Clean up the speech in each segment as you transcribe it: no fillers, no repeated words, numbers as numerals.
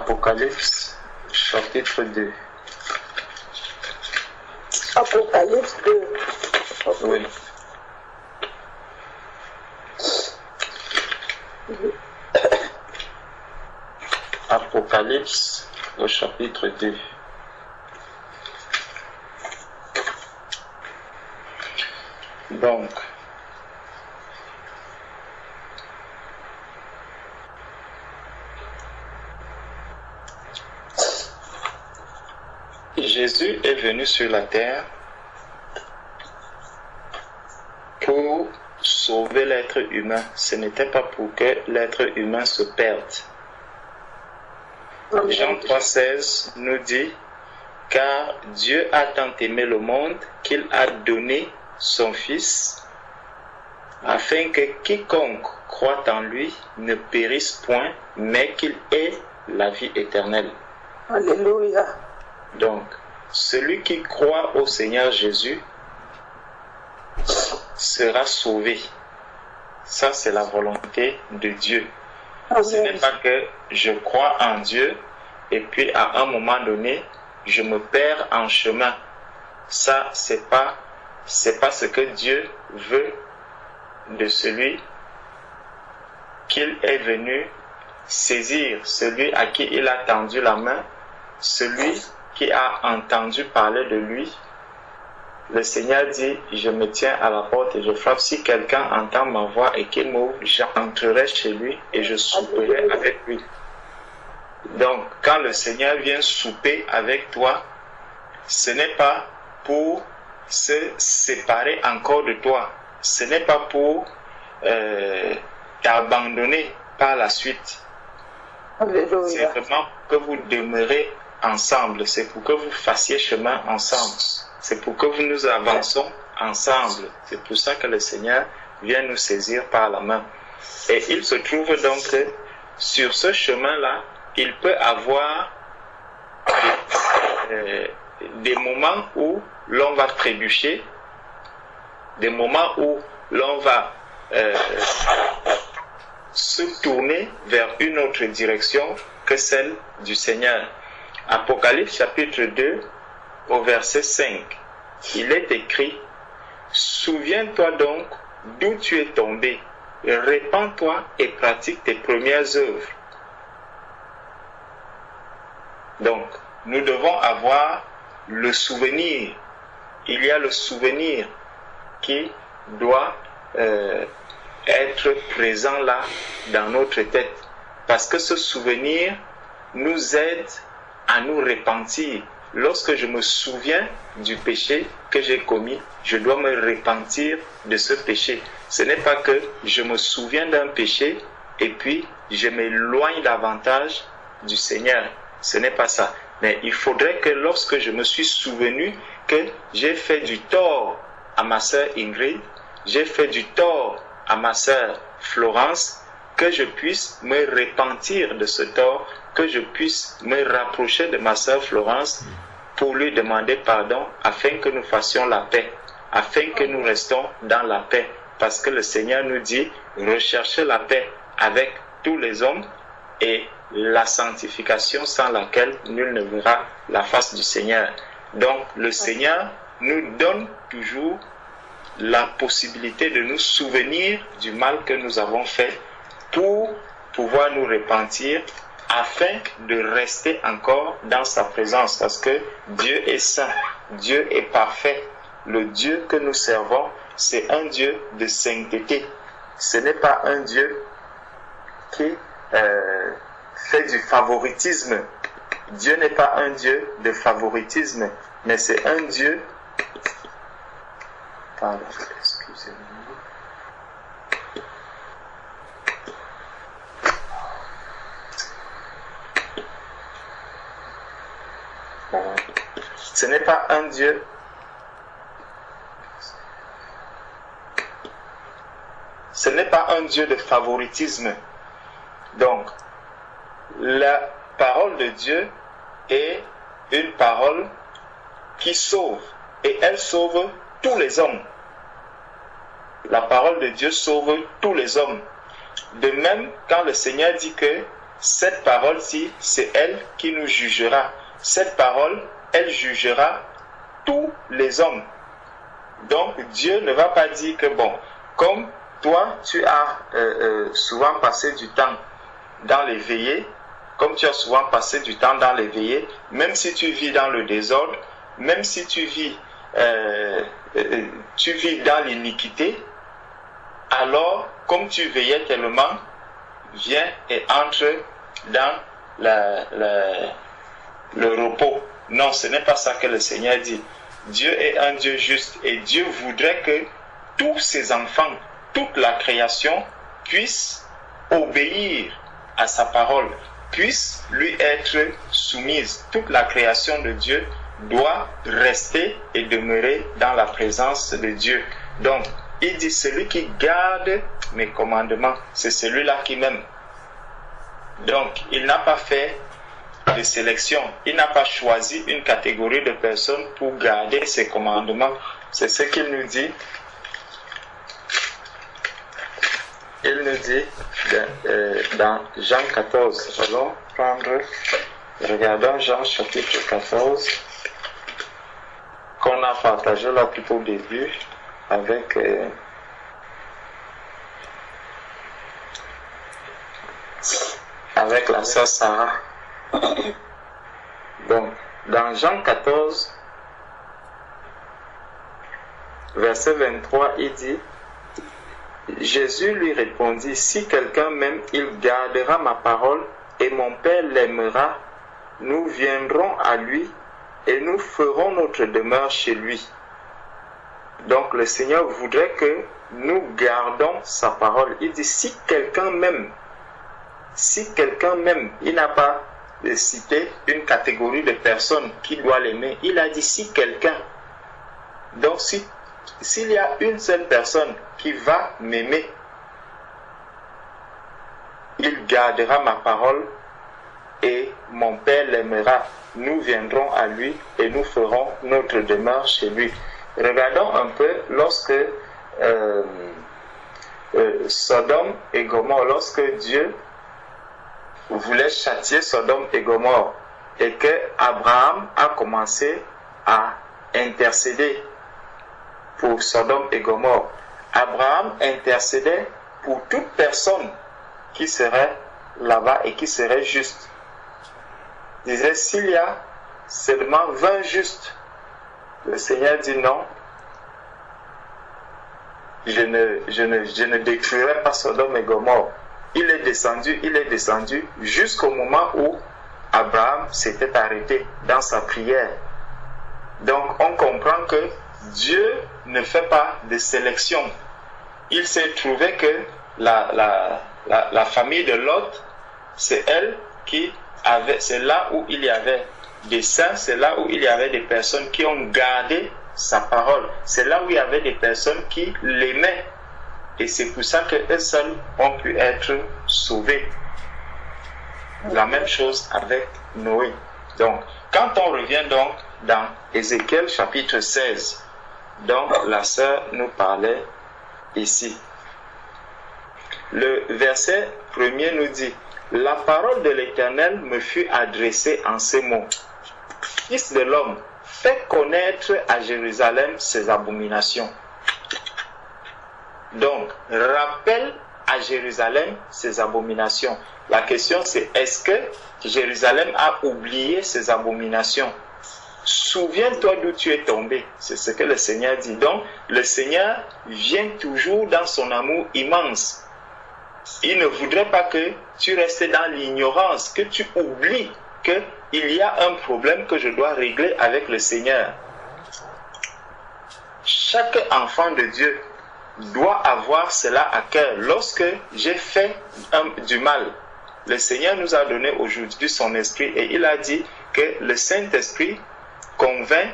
Apocalypse, chapitre 2. Apocalypse 2. Okay. Oui. Apocalypse, au chapitre 2. Donc, Jésus est venu sur la terre pour sauver l'être humain. Ce n'était pas pour que l'être humain se perde. Jean 3,16 nous dit « Car Dieu a tant aimé le monde qu'il a donné son Fils, afin que quiconque croit en lui ne périsse point, mais qu'il ait la vie éternelle. » Alléluia. Donc, celui qui croit au Seigneur Jésus sera sauvé. Ça, c'est la volonté de Dieu. Amen. Ce n'est pas que je crois en Dieu et puis à un moment donné, je me perds en chemin. Ça, c'est pas ce que Dieu veut de celui qu'il est venu saisir, celui à qui il a tendu la main, celui qui a entendu parler de lui. Le Seigneur dit, je me tiens à la porte et je frappe. Si quelqu'un entend ma voix et qu'il m'ouvre, j'entrerai chez lui et je souperai avec lui. Donc, quand le Seigneur vient souper avec toi, ce n'est pas pour se séparer encore de toi. Ce n'est pas pour t'abandonner par la suite. Alléluia. C'est vraiment que vous demeurez ensemble. C'est pour que vous fassiez chemin ensemble. C'est pour que nous avançons ensemble. C'est pour ça que le Seigneur vient nous saisir par la main. Et il se trouve donc que sur ce chemin-là, il peut avoir des moments où l'on va trébucher, des moments où l'on va se tourner vers une autre direction que celle du Seigneur. Apocalypse chapitre 2 au verset 5, il est écrit « Souviens-toi donc d'où tu es tombé, répands-toi et pratique tes premières œuvres. » Donc, nous devons avoir le souvenir. Il y a le souvenir qui doit être présent là dans notre tête. Parce que ce souvenir nous aide à nous repentir. Lorsque je me souviens du péché que j'ai commis, je dois me repentir de ce péché. Ce n'est pas que je me souviens d'un péché et puis je m'éloigne davantage du Seigneur. Ce n'est pas ça. Mais il faudrait que lorsque je me suis souvenu que j'ai fait du tort à ma sœur Ingrid, j'ai fait du tort à ma sœur Florence, que je puisse me repentir de ce tort, que je puisse me rapprocher de ma sœur Florence pour lui demander pardon afin que nous fassions la paix, afin que nous restons dans la paix. Parce que le Seigneur nous dit, recherchez la paix avec tous les hommes et la sanctification sans laquelle nul ne verra la face du Seigneur. Donc le Seigneur nous donne toujours la possibilité de nous souvenir du mal que nous avons fait pour pouvoir nous repentir afin de rester encore dans sa présence, parce que Dieu est saint, Dieu est parfait. Le Dieu que nous servons, c'est un Dieu de sainteté. Ce n'est pas un Dieu qui fait du favoritisme. Dieu n'est pas un Dieu de favoritisme, mais c'est un Dieu... Pardon, excusez-moi. Ce n'est pas un Dieu de favoritisme. Donc, la parole de Dieu est une parole qui sauve, et elle sauve tous les hommes. La parole de Dieu sauve tous les hommes. De même, quand le Seigneur dit que cette parole-ci, c'est elle qui nous jugera. Cette parole, elle jugera tous les hommes. Donc Dieu ne va pas dire que bon, comme toi tu as souvent passé du temps dans les veillées, comme tu as souvent passé du temps dans les veillées, même si tu vis dans le désordre, même si tu vis dans l'iniquité, alors comme tu veillais tellement, viens et entre dans le repos. Non, ce n'est pas ça que le Seigneur dit. Dieu est un Dieu juste et Dieu voudrait que tous ses enfants, toute la création puisse obéir à sa parole, puisse lui être soumise. Toute la création de Dieu doit rester et demeurer dans la présence de Dieu. Donc, il dit, celui qui garde mes commandements, c'est celui-là qui m'aime. Donc, il n'a pas fait de sélection. Il n'a pas choisi une catégorie de personnes pour garder ses commandements. C'est ce qu'il nous dit. Il nous dit dans Jean 14. Allons regardons Jean chapitre 14 qu'on a partagé là tout au début avec la sœur Sarah. Donc, dans Jean 14, verset 23, il dit, Jésus lui répondit, si quelqu'un m'aime, il gardera ma parole et mon Père l'aimera. Nous viendrons à lui et nous ferons notre demeure chez lui. Donc, le Seigneur voudrait que nous gardons sa parole. Il dit, si quelqu'un m'aime, il n'a pas cité une catégorie de personnes qui doit l'aimer. Il a dit si quelqu'un. Donc s'il y a une seule personne qui va m'aimer, il gardera ma parole et mon Père l'aimera. Nous viendrons à lui et nous ferons notre demeure chez lui. Regardons un peu lorsque Sodome et Gomorrhe, lorsque Dieu voulait châtier Sodome et Gomorrhe et que Abraham a commencé à intercéder pour Sodome et Gomorrhe. Abraham intercédait pour toute personne qui serait là-bas et qui serait juste. Il disait, s'il y a seulement 20 justes, le Seigneur dit non, je ne détruirai pas Sodome et Gomorrhe. Il est descendu jusqu'au moment où Abraham s'était arrêté dans sa prière. Donc on comprend que Dieu ne fait pas de sélection. Il s'est trouvé que la famille de Lot, c'est elle qui avait, c'est là où il y avait des saints, c'est là où il y avait des personnes qui ont gardé sa parole. C'est là où il y avait des personnes qui l'aimaient. Et c'est pour ça qu'eux seuls ont pu être sauvés. La même chose avec Noé. Donc, quand on revient donc dans Ézéchiel chapitre 16, donc la sœur nous parlait ici. Le verset 1er nous dit, la parole de l'Éternel me fut adressée en ces mots. Fils de l'homme, fais connaître à Jérusalem ses abominations. Donc, rappelle à Jérusalem ses abominations. La question c'est, est-ce que Jérusalem a oublié ses abominations? Souviens-toi d'où tu es tombé. C'est ce que le Seigneur dit. Donc, le Seigneur vient toujours dans son amour immense. Il ne voudrait pas que tu restes dans l'ignorance, que tu oublies qu'il y a un problème que je dois régler avec le Seigneur. Chaque enfant de Dieu doit avoir cela à cœur. Lorsque j'ai fait du mal, le Seigneur nous a donné aujourd'hui son esprit et il a dit que le Saint-Esprit convainc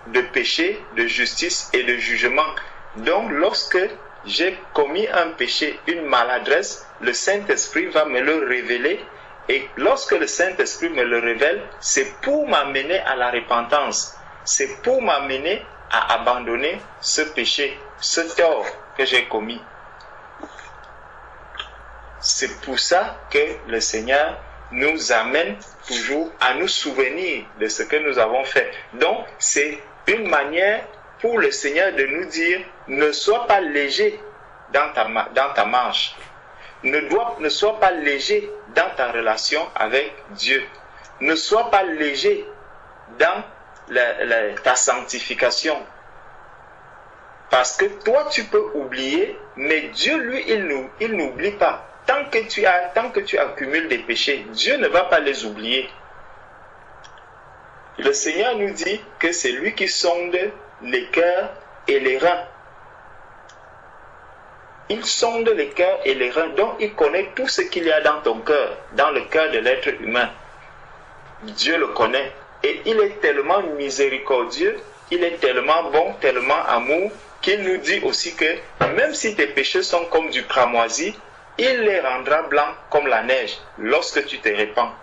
de péché, de justice et de jugement. Donc lorsque j'ai commis un péché, une maladresse, le Saint-Esprit va me le révéler et lorsque le Saint-Esprit me le révèle, c'est pour m'amener à la repentance, c'est pour m'amener à abandonner ce péché, ce tort que j'ai commis. C'est pour ça que le Seigneur nous amène toujours à nous souvenir de ce que nous avons fait. Donc, c'est une manière pour le Seigneur de nous dire, ne sois pas léger dans ta marche. Ne sois pas léger dans ta relation avec Dieu. Ne sois pas léger dans ta sanctification. Parce que toi, tu peux oublier, mais Dieu, lui, il n'oublie pas. Tant que tu accumules des péchés, Dieu ne va pas les oublier. Le Seigneur nous dit que c'est lui qui sonde les cœurs et les reins. Il sonde les cœurs et les reins, donc il connaît tout ce qu'il y a dans ton cœur, dans le cœur de l'être humain. Dieu le connaît. Et il est tellement miséricordieux, il est tellement bon, tellement amour, qu'il nous dit aussi que même si tes péchés sont comme du cramoisi, il les rendra blancs comme la neige lorsque tu te répands.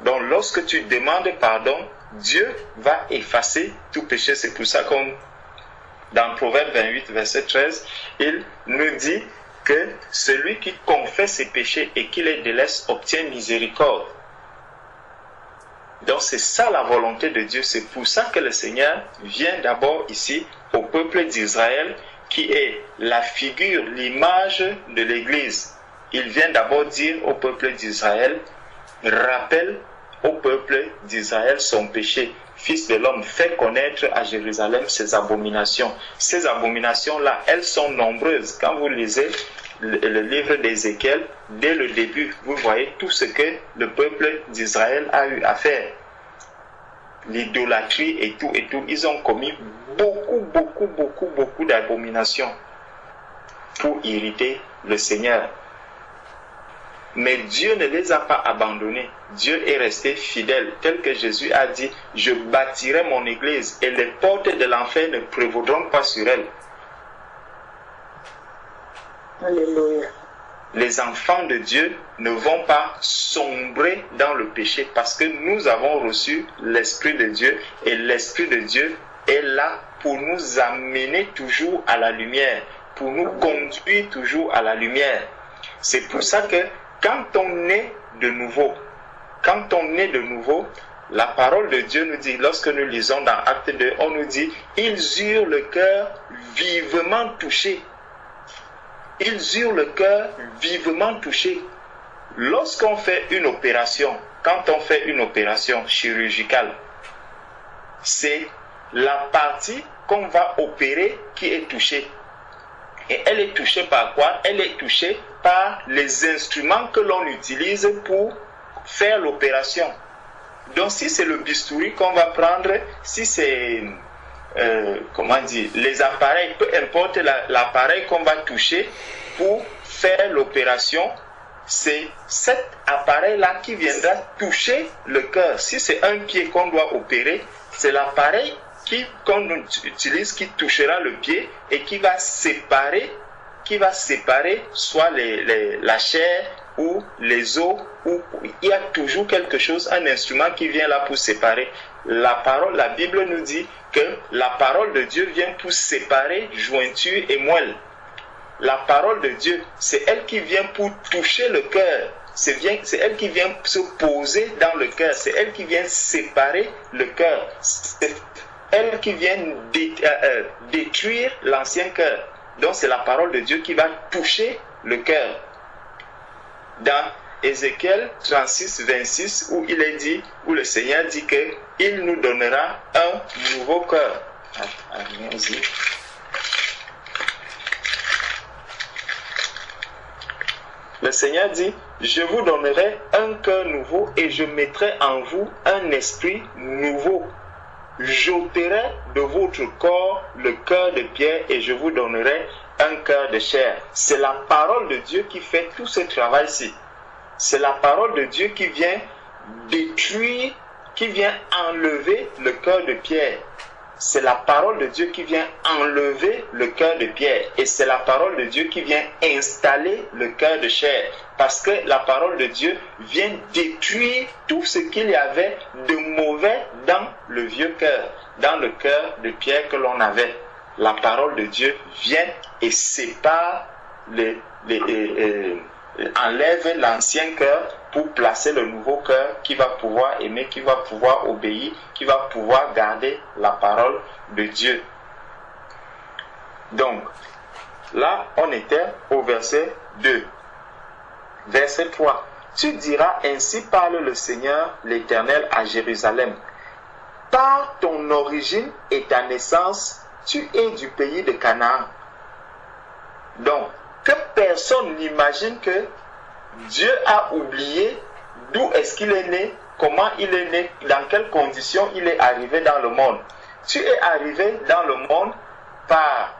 Donc lorsque tu demandes pardon, Dieu va effacer tout péché. C'est pour ça qu'on dans Proverbe 28, verset 13, il nous dit que celui qui confesse ses péchés et qui les délaisse obtient miséricorde. Donc c'est ça la volonté de Dieu. C'est pour ça que le Seigneur vient d'abord ici au peuple d'Israël qui est la figure, l'image de l'Église. Il vient d'abord dire au peuple d'Israël, rappelle au peuple d'Israël son péché. Fils de l'homme, fais connaître à Jérusalem ses abominations. Ces abominations-là, elles sont nombreuses. Quand vous lisez le livre d'Ézéchiel, dès le début, vous voyez tout ce que le peuple d'Israël a eu à faire. L'idolâtrie et tout, ils ont commis beaucoup d'abominations pour irriter le Seigneur. Mais Dieu ne les a pas abandonnés. Dieu est resté fidèle, tel que Jésus a dit, je bâtirai mon église et les portes de l'enfer ne prévaudront pas sur elle. Alléluia. Les enfants de Dieu ne vont pas sombrer dans le péché parce que nous avons reçu l'Esprit de Dieu et l'Esprit de Dieu est là pour nous amener toujours à la lumière, pour nous conduire toujours à la lumière. C'est pour ça que quand on est de nouveau, la parole de Dieu nous dit, lorsque nous lisons dans Acte 2, on nous dit, ils eurent le cœur vivement touché. Ils eurent le cœur vivement touché. Lorsqu'on fait une opération, quand on fait une opération chirurgicale, c'est la partie qu'on va opérer qui est touchée. Et elle est touchée par quoi? Elle est touchée par les instruments que l'on utilise pour faire l'opération. Donc si c'est le bistouri qu'on va prendre, si c'est les appareils, peu importe l'appareil qu'on va toucher pour faire l'opération, c'est cet appareil-là qui viendra toucher le cœur. Si c'est un pied qu'on doit opérer, c'est l'appareil qu'on utilise qui touchera le pied et qui va séparer soit la chair ou les os, ou il y a toujours quelque chose, un instrument qui vient là pour séparer. La Bible nous dit que la parole de Dieu vient pour séparer jointure et moelle. La parole de Dieu, c'est elle qui vient pour toucher le cœur. C'est elle qui vient se poser dans le cœur. C'est elle qui vient séparer le cœur. C'est elle qui vient détruire l'ancien cœur. Donc c'est la parole de Dieu qui va toucher le cœur. Dans Ézéchiel 36, 26, où il est dit, où le Seigneur dit qu'il nous donnera un nouveau cœur. Allons-y. Le Seigneur dit, je vous donnerai un cœur nouveau et je mettrai en vous un esprit nouveau. J'ôterai de votre corps le cœur de pierre et je vous donnerai un cœur de chair. C'est la parole de Dieu qui fait tout ce travail-ci. C'est la parole de Dieu qui vient détruire, qui vient enlever le cœur de pierre. C'est la parole de Dieu qui vient enlever le cœur de pierre. Et c'est la parole de Dieu qui vient installer le cœur de chair. Parce que la parole de Dieu vient détruire tout ce qu'il y avait de mauvais dans le vieux cœur, dans le cœur de pierre que l'on avait. La parole de Dieu vient et sépare, enlève l'ancien cœur pour placer le nouveau cœur qui va pouvoir aimer, qui va pouvoir obéir, qui va pouvoir garder la parole de Dieu. Donc, là, on était au verset 2. Verset 3. Tu diras, ainsi parle le Seigneur l'Éternel à Jérusalem. Par ton origine et ta naissance, tu es du pays de Canaan. Donc, que personne n'imagine que Dieu a oublié d'où est-ce qu'il est né, comment il est né, dans quelles conditions il est arrivé dans le monde. Tu es arrivé dans le monde par...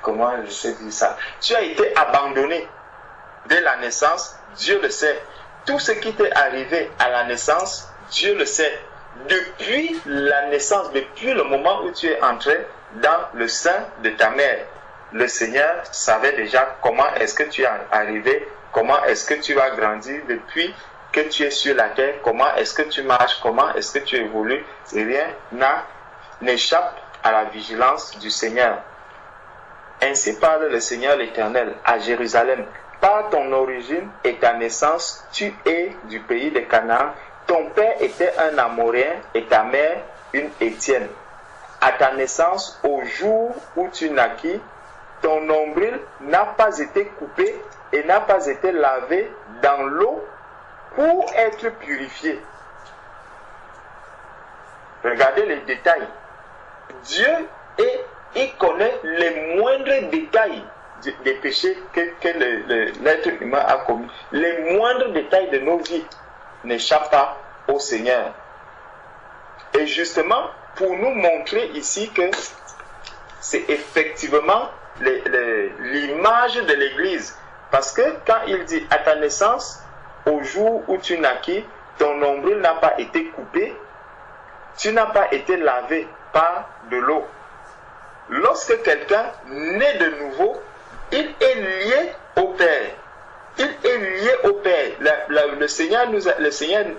comment je sais dire ça? Tu as été abandonné dès la naissance, Dieu le sait. Tout ce qui t'est arrivé à la naissance, Dieu le sait. Depuis la naissance, depuis le moment où tu es entré dans le sein de ta mère, le Seigneur savait déjà comment est-ce que tu es arrivé, comment est-ce que tu vas grandir depuis que tu es sur la terre, comment est-ce que tu marches, comment est-ce que tu évolues. Rien n'échappe à la vigilance du Seigneur. Ainsi parle le Seigneur l'Éternel à Jérusalem. Par ton origine et ta naissance, tu es du pays de Canaan. Ton père était un Amoréen et ta mère une Hétienne. À ta naissance, au jour où tu naquis, ton nombril n'a pas été coupé et n'a pas été lavé dans l'eau pour être purifié. Regardez les détails. Dieu il connaît les moindres détails des péchés que l'être humain a commis. Les moindres détails de nos vies n'échappent pas au Seigneur. Et justement, pour nous montrer ici que c'est effectivement l'image de l'Église. Parce que quand il dit à ta naissance, au jour où tu naquis, ton nombril n'a pas été coupé, tu n'as pas été lavé par de l'eau. Lorsque quelqu'un naît de nouveau, il est lié au Père. Il est lié au Père. Le Seigneur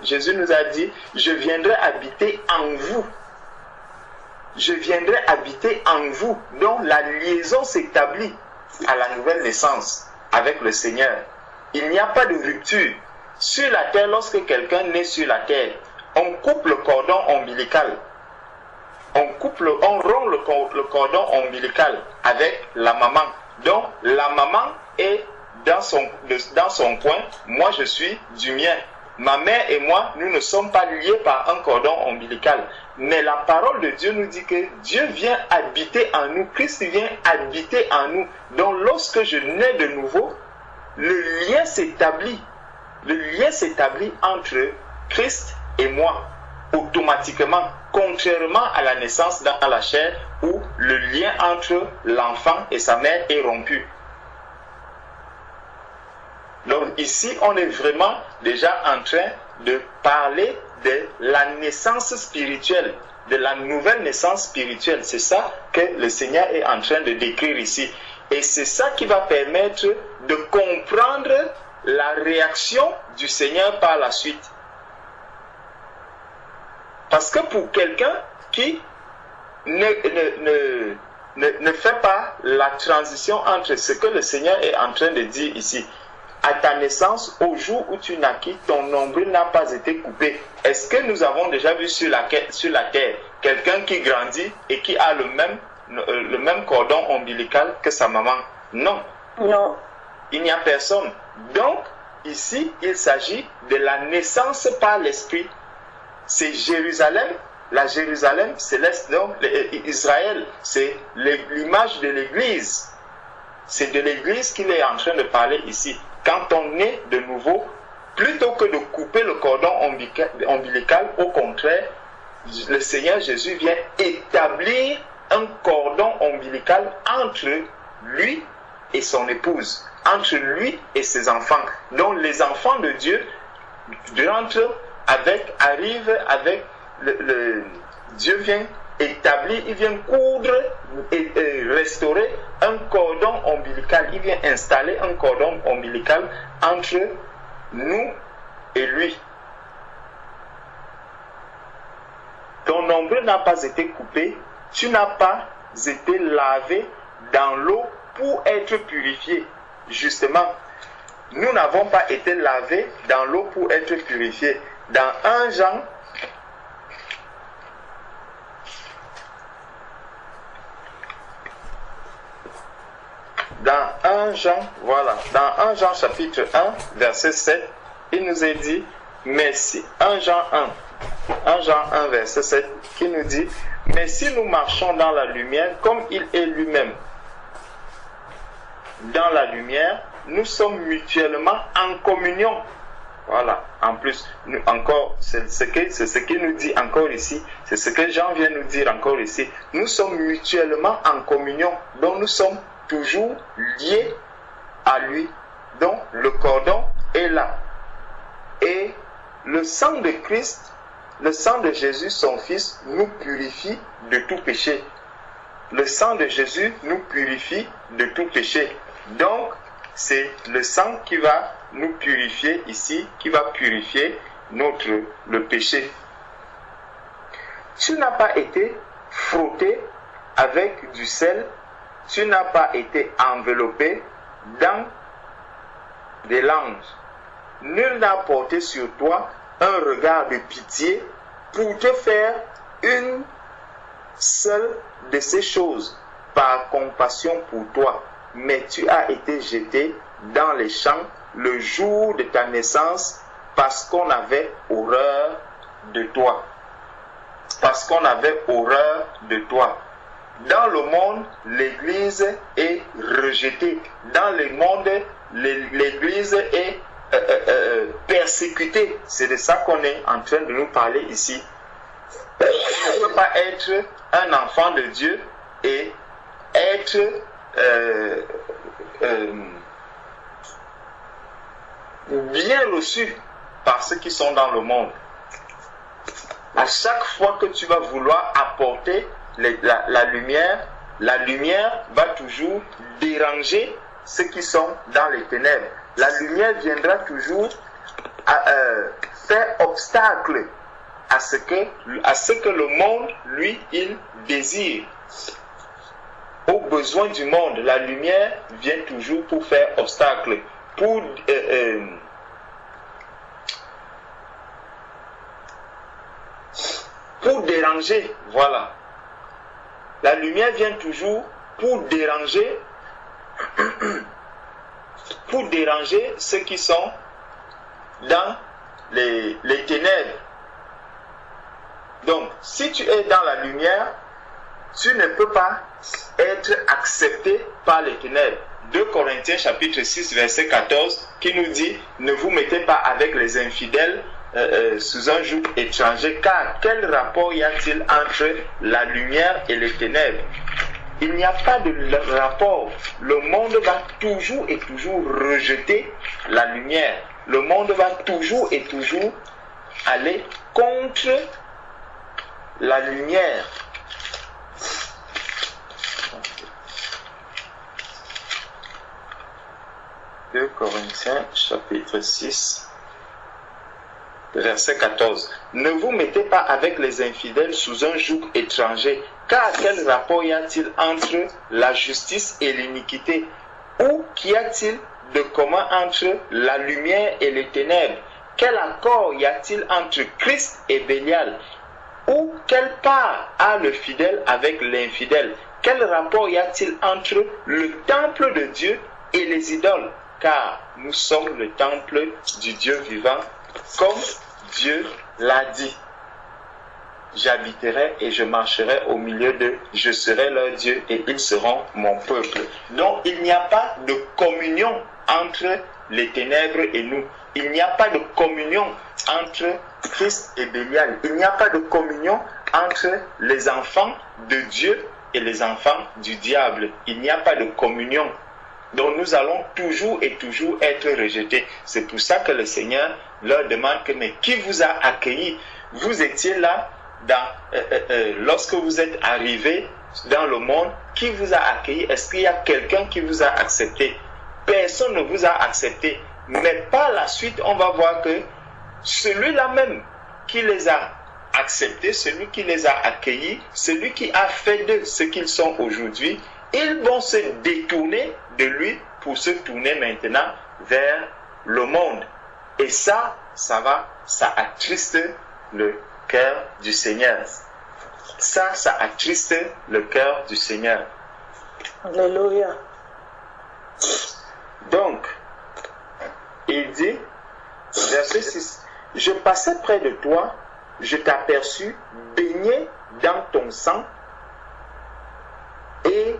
Jésus nous a dit, je viendrai habiter en vous. Je viendrai habiter en vous. Donc la liaison s'établit à la nouvelle naissance avec le Seigneur. Il n'y a pas de rupture. Sur la terre, lorsque quelqu'un naît sur la terre, on coupe le cordon ombilical. On rompt le cordon ombilical avec la maman. Donc la maman est dans son coin, moi je suis du mien. Ma mère et moi, nous ne sommes pas liés par un cordon ombilical. Mais la parole de Dieu nous dit que Dieu vient habiter en nous, Christ vient habiter en nous. Donc lorsque je nais de nouveau, le lien s'établit. Le lien s'établit entre Christ et moi, automatiquement, contrairement à la naissance dans la chair où le lien entre l'enfant et sa mère est rompu. Donc ici, on est vraiment déjà en train de parler de la naissance spirituelle, de la nouvelle naissance spirituelle. C'est ça que le Seigneur est en train de décrire ici. Et c'est ça qui va permettre de comprendre la réaction du Seigneur par la suite. Parce que pour quelqu'un qui ne fait pas la transition entre ce que le Seigneur est en train de dire ici, à ta naissance, au jour où tu naquis, ton nombril n'a pas été coupé. Est-ce que nous avons déjà vu sur la terre quelqu'un qui grandit et qui a le même cordon ombilical que sa maman? Non. Non. Il n'y a personne. Donc, ici, il s'agit de la naissance par l'Esprit. C'est Jérusalem. La Jérusalem céleste, donc Israël, c'est l'image de l'Église. C'est de l'Église qu'il est en train de parler ici. Quand on est de nouveau, plutôt que de couper le cordon ombilical, au contraire, le Seigneur Jésus vient établir un cordon ombilical entre lui et son épouse, entre lui et ses enfants. Donc les enfants de Dieu arrivent avec Dieu vient établir, il vient coudre et restaurer un cordon ombilical. Il vient installer un cordon ombilical entre nous et lui. Ton nombril n'a pas été coupé, tu n'as pas été lavé dans l'eau pour être purifié. justement, nous n'avons pas été lavés dans l'eau pour être purifiés. Dans 1 Jean, voilà, dans 1 Jean chapitre 1, verset 7, il nous est dit, mais si, 1 Jean 1, verset 7, qui nous dit, mais si nous marchons dans la lumière, comme il est lui-même dans la lumière, nous sommes mutuellement en communion. Voilà, en plus, encore, c'est ce qu'il nous dit encore ici, c'est ce que Jean vient nous dire encore ici. Nous sommes mutuellement en communion, donc nous sommes toujours liés à lui. Donc le cordon est là. Et le sang de Christ, le sang de Jésus, son Fils, nous purifie de tout péché. Le sang de Jésus nous purifie de tout péché. Donc, c'est le sang qui va nous purifier ici, qui va purifier le péché. Tu n'as pas été frotté avec du sel, tu n'as pas été enveloppé dans des langes. Nul n'a porté sur toi un regard de pitié pour te faire une seule de ces choses par compassion pour toi. Mais tu as été jeté dans les champs le jour de ta naissance parce qu'on avait horreur de toi. Parce qu'on avait horreur de toi. Dans le monde, l'Église est rejetée. Dans le monde, l'Église est persécutée. C'est de ça qu'on est en train de nous parler ici. On ne peut pas être un enfant de Dieu et être bien reçu par ceux qui sont dans le monde. À chaque fois que tu vas vouloir apporter la lumière va toujours déranger ceux qui sont dans les ténèbres. La lumière viendra toujours faire obstacle à ce que le monde, lui, il désire. Aux besoins du monde, la lumière vient toujours pour faire obstacle, pour déranger, voilà. La lumière vient toujours pour déranger ceux qui sont dans les ténèbres. Donc, si tu es dans la lumière, tu ne peux pas être accepté par les ténèbres. 2 Corinthiens chapitre 6 verset 14 qui nous dit « Ne vous mettez pas avec les infidèles sous un joug étranger, car quel rapport y a-t-il entre la lumière et les ténèbres ?» Il n'y a pas de rapport. Le monde va toujours et toujours rejeter la lumière. Le monde va toujours et toujours aller contre la lumière. « 2 Corinthiens chapitre 6 verset 14. Ne vous mettez pas avec les infidèles sous un joug étranger, car quel rapport y a-t-il entre la justice et l'iniquité? Ou qu'y a-t-il de commun entre la lumière et les ténèbres? Quel accord y a-t-il entre Christ et Bélial? Ou quelle part a le fidèle avec l'infidèle? Quel rapport y a-t-il entre le temple de Dieu et les idoles? Car nous sommes le temple du Dieu vivant, comme Dieu l'a dit. J'habiterai et je marcherai au milieu d'eux, je serai leur Dieu et ils seront mon peuple. Donc il n'y a pas de communion entre les ténèbres et nous. Il n'y a pas de communion entre Christ et Bélial. Il n'y a pas de communion entre les enfants de Dieu et les enfants du diable. Il n'y a pas de communion. Donc nous allons toujours et toujours être rejetés. C'est pour ça que le Seigneur leur demande que, mais qui vous a accueilli? Vous étiez là lorsque vous êtes arrivés dans le monde. Qui vous a accueilli? Est-ce qu'il y a quelqu'un qui vous a accepté? Personne ne vous a accepté. Mais par la suite, on va voir que celui-là même qui les a acceptés, celui qui les a accueillis, celui qui a fait d'eux ce qu'ils sont aujourd'hui, ils vont se détourner de lui pour se tourner maintenant vers le monde. Et ça attriste le cœur du Seigneur. Ça attriste le cœur du Seigneur. Alléluia. Donc, il dit, verset 6, « Je passais près de toi, je t'aperçus baigné dans ton sang, et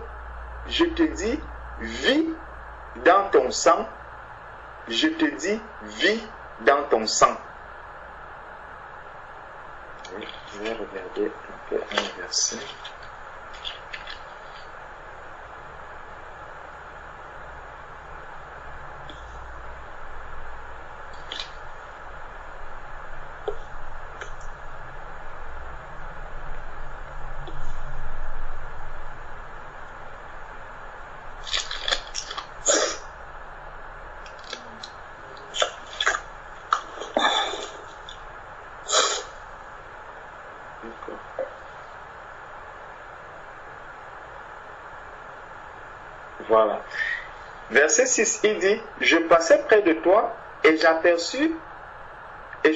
je te dis, vis dans ton sang, je te dis, vis dans ton sang. » Je vais regarder un peu un verset. Voilà. Verset 6, il dit, « Je passais près de toi et je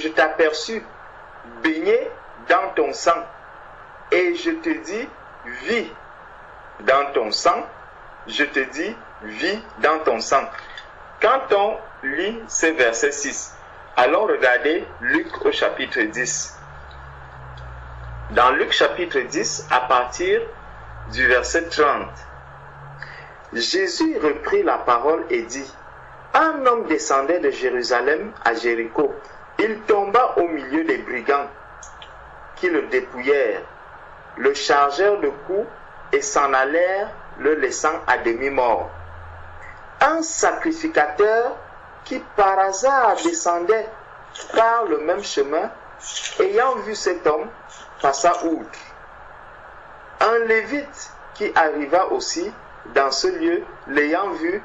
t'aperçus baigné dans ton sang. Et je te dis, vis dans ton sang. Je te dis, vis dans ton sang. » Quand on lit ce verset 6, allons regarder Luc au chapitre 10. Dans Luc chapitre 10, à partir du verset 30, Jésus reprit la parole et dit, « Un homme descendait de Jérusalem à Jéricho. Il tomba au milieu des brigands qui le dépouillèrent, le chargèrent de coups et s'en allèrent, le laissant à demi-mort. Un sacrificateur qui par hasard descendait par le même chemin, ayant vu cet homme, passa outre. Un lévite qui arriva aussi dans ce lieu, l'ayant vu,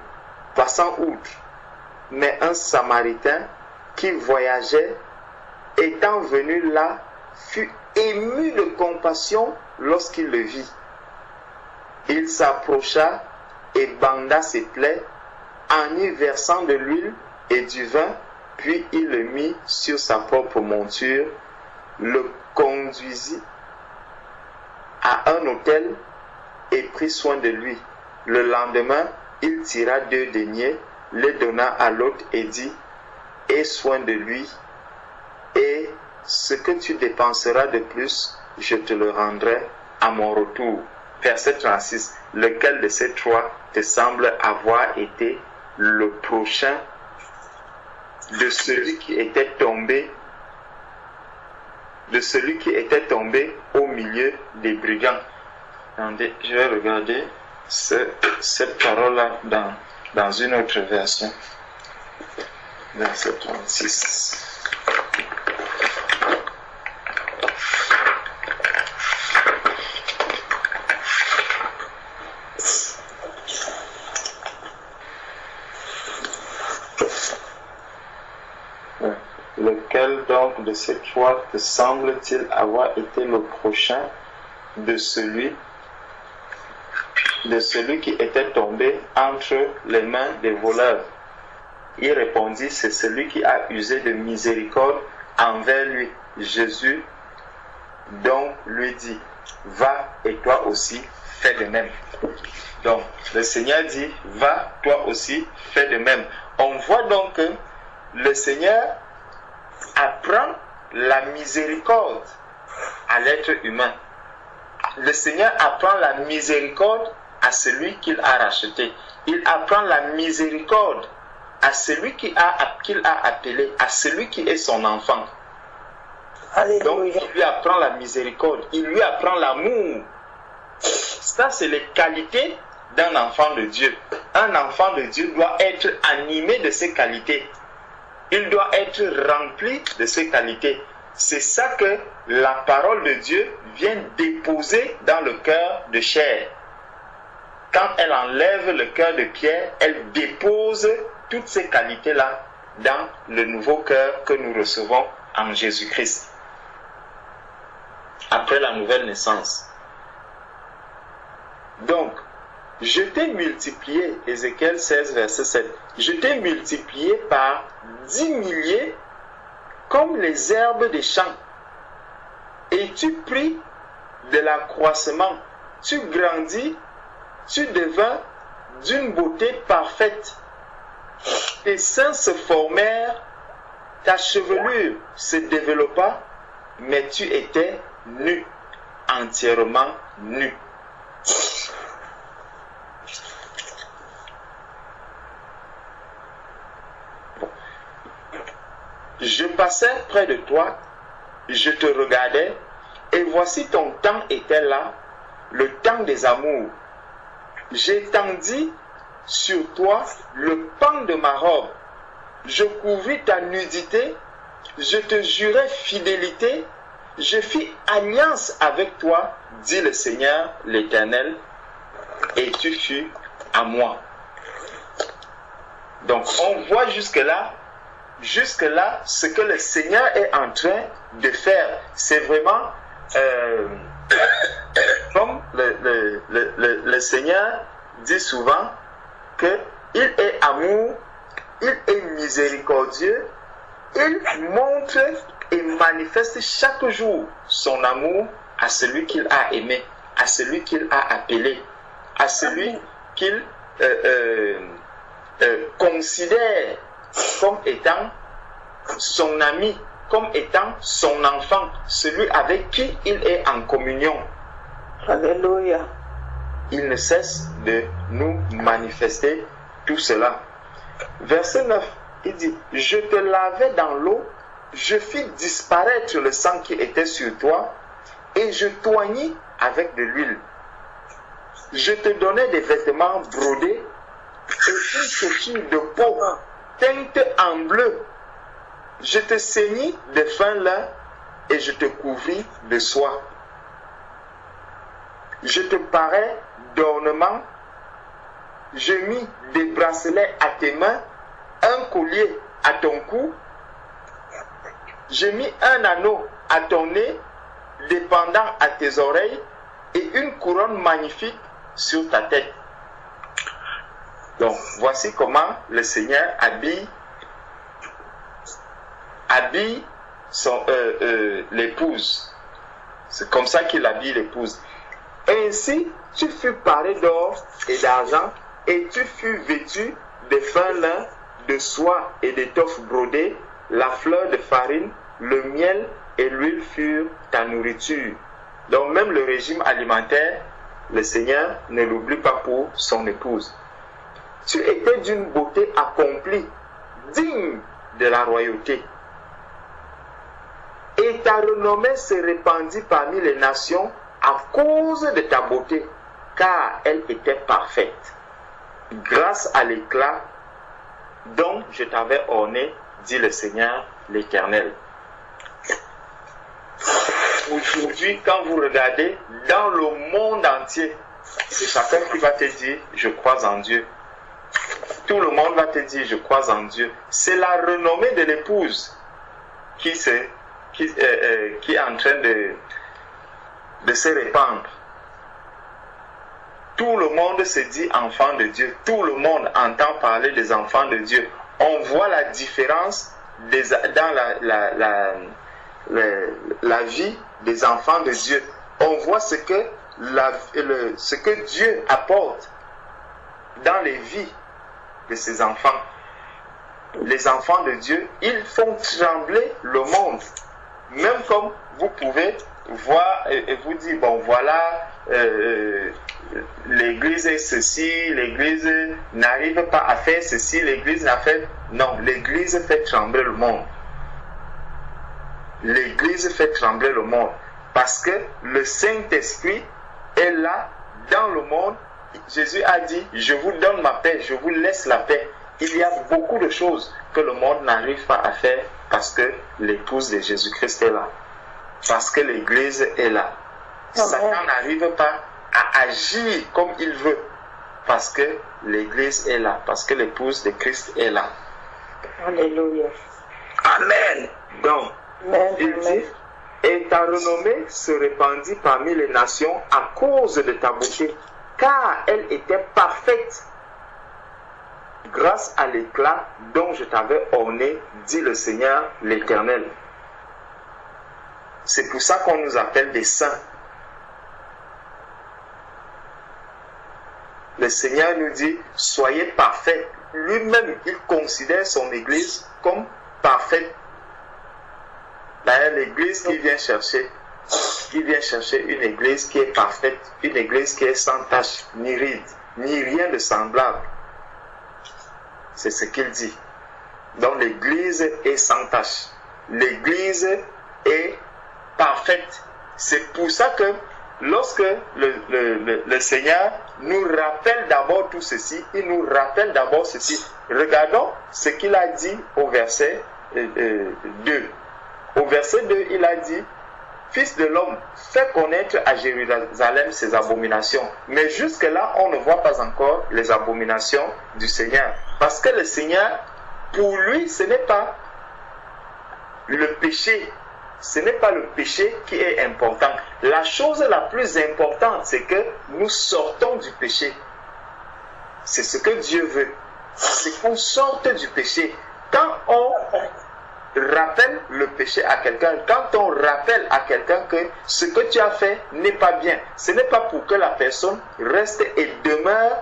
passant outre. Mais un Samaritain qui voyageait, étant venu là, fut ému de compassion lorsqu'il le vit. Il s'approcha et banda ses plaies en y versant de l'huile et du vin, puis il le mit sur sa propre monture, le conduisit à un hôtel et prit soin de lui. Le lendemain, il tira 2 deniers, les donna à l'autre et dit, « Aie soin de lui, et ce que tu dépenseras de plus, je te le rendrai à mon retour. » Verset 36. Lequel de ces 3 te semble avoir été le prochain de celui qui était tombé au milieu des brigands? Attendez, je vais regarder cette parole-là dans une autre version. Verset 36. Lequel donc de ces 3 te semble-t-il avoir été le prochain de celui qui était tombé entre les mains des voleurs? Il répondit, c'est celui qui a usé de miséricorde envers lui. Jésus donc lui dit, va et toi aussi fais de même. Donc le Seigneur dit, va toi aussi fais de même. On voit donc que le Seigneur apprend la miséricorde à l'être humain. Le Seigneur apprend la miséricorde à celui qu'il a racheté. Il apprend la miséricorde à celui qu'il a appelé, à celui qui est son enfant. Alléluia. Donc il lui apprend la miséricorde, il lui apprend l'amour. Ça, c'est les qualités d'un enfant de Dieu. Un enfant de Dieu doit être animé de ces qualités. Il doit être rempli de ces qualités. C'est ça que la parole de Dieu vient déposer dans le cœur de chair. Quand elle enlève le cœur de pierre, elle dépose toutes ces qualités-là dans le nouveau cœur que nous recevons en Jésus-Christ. Après la nouvelle naissance. Donc, je t'ai multiplié, Ézéchiel 16, verset 7, je t'ai multiplié par 10 milliers comme les herbes des champs. Et tu pris de l'accroissement, tu grandis, tu devins d'une beauté parfaite. Tes seins se formèrent, ta chevelure se développa, mais tu étais nu, entièrement nu. Je passais près de toi, je te regardais, et voici ton temps était là, le temps des amours. J'étendis sur toi le pan de ma robe, je couvris ta nudité, je te jurai fidélité, je fis alliance avec toi, dit le Seigneur l'Éternel, et tu fus à moi. Donc on voit jusque-là ce que le Seigneur est en train de faire. C'est vraiment comme le Seigneur dit souvent qu'il est amour, il est miséricordieux, il montre et manifeste chaque jour son amour à celui qu'il a aimé, à celui qu'il a appelé, à celui qu'il considère comme étant son ami, comme étant son enfant, celui avec qui il est en communion. Alléluia. Il ne cesse de nous manifester tout cela. Verset 9, il dit, je te lavai dans l'eau, je fis disparaître le sang qui était sur toi, et je t'oignis avec de l'huile. Je te donnai des vêtements brodés, et une chaussure de peau teinte en bleu. Je te ceignis de fin lin, et je te couvris de soie. Je te parais d'ornements, je mis des bracelets à tes mains, un collier à ton cou, je mis un anneau à ton nez, des pendants à tes oreilles, et une couronne magnifique sur ta tête. Donc, voici comment le Seigneur habille l'épouse. C'est comme ça qu'il habille l'épouse. Ainsi, tu fus paré d'or et d'argent, et tu fus vêtu de fin lin, de soie et d'étoffe brodée, la fleur de farine, le miel et l'huile furent ta nourriture. Donc même le régime alimentaire, le Seigneur ne l'oublie pas pour son épouse. Tu étais d'une beauté accomplie, digne de la royauté. Et ta renommée se répandit parmi les nations à cause de ta beauté, car elle était parfaite. Grâce à l'éclat dont je t'avais orné, dit le Seigneur l'Éternel. Aujourd'hui, quand vous regardez dans le monde entier, c'est chacun qui va te dire, je crois en Dieu. Tout le monde va te dire, je crois en Dieu. C'est la renommée de l'épouse qui est en train de se répandre. Tout le monde se dit enfant de Dieu. Tout le monde entend parler des enfants de Dieu. On voit la différence dans la vie des enfants de Dieu. On voit ce que Dieu apporte dans les vies de ses enfants. Les enfants de Dieu, ils font trembler le monde. Même comme vous pouvez voir et vous dire, bon voilà, l'église est ceci, l'église n'arrive pas à faire ceci, l'église n'a fait... Non, l'église fait trembler le monde. L'église fait trembler le monde. Parce que le Saint-Esprit est là, dans le monde. Jésus a dit, je vous donne ma paix, je vous laisse la paix. Il y a beaucoup de choses que le monde n'arrive pas à faire parce que l'épouse de Jésus-Christ est là. Parce que l'église est là. Amen. Satan n'arrive pas à agir comme il veut. Parce que l'église est là. Parce que l'épouse de Christ est là. Alléluia. Amen. Donc, Amen. il dit, et ta renommée se répandit parmi les nations à cause de ta beauté, car elle était parfaite grâce à l'éclat dont je t'avais orné, dit le Seigneur l'Éternel. C'est pour ça qu'on nous appelle des saints. Le Seigneur nous dit, soyez parfaits. Lui-même, il considère son Église comme parfaite. D'ailleurs, l'Église qu'il vient chercher, une Église qui est parfaite, une Église qui est sans tache, ni ride, ni rien de semblable. C'est ce qu'il dit. Donc l'Église est sans tache. L'Église est parfaite. C'est pour ça que lorsque le Seigneur nous rappelle d'abord tout ceci, il nous rappelle d'abord ceci. Regardons ce qu'il a dit au verset 2. Au verset 2, il a dit, Fils de l'homme, fais connaître à Jérusalem ses abominations. Mais jusque-là, on ne voit pas encore les abominations du Seigneur. Parce que le Seigneur, pour lui, ce n'est pas le péché. Ce n'est pas le péché qui est important. La chose la plus importante, c'est que nous sortons du péché. C'est ce que Dieu veut. C'est qu'on sorte du péché. Quand on rappelle le péché à quelqu'un, quand on rappelle à quelqu'un que ce que tu as fait n'est pas bien, ce n'est pas pour que la personne reste et demeure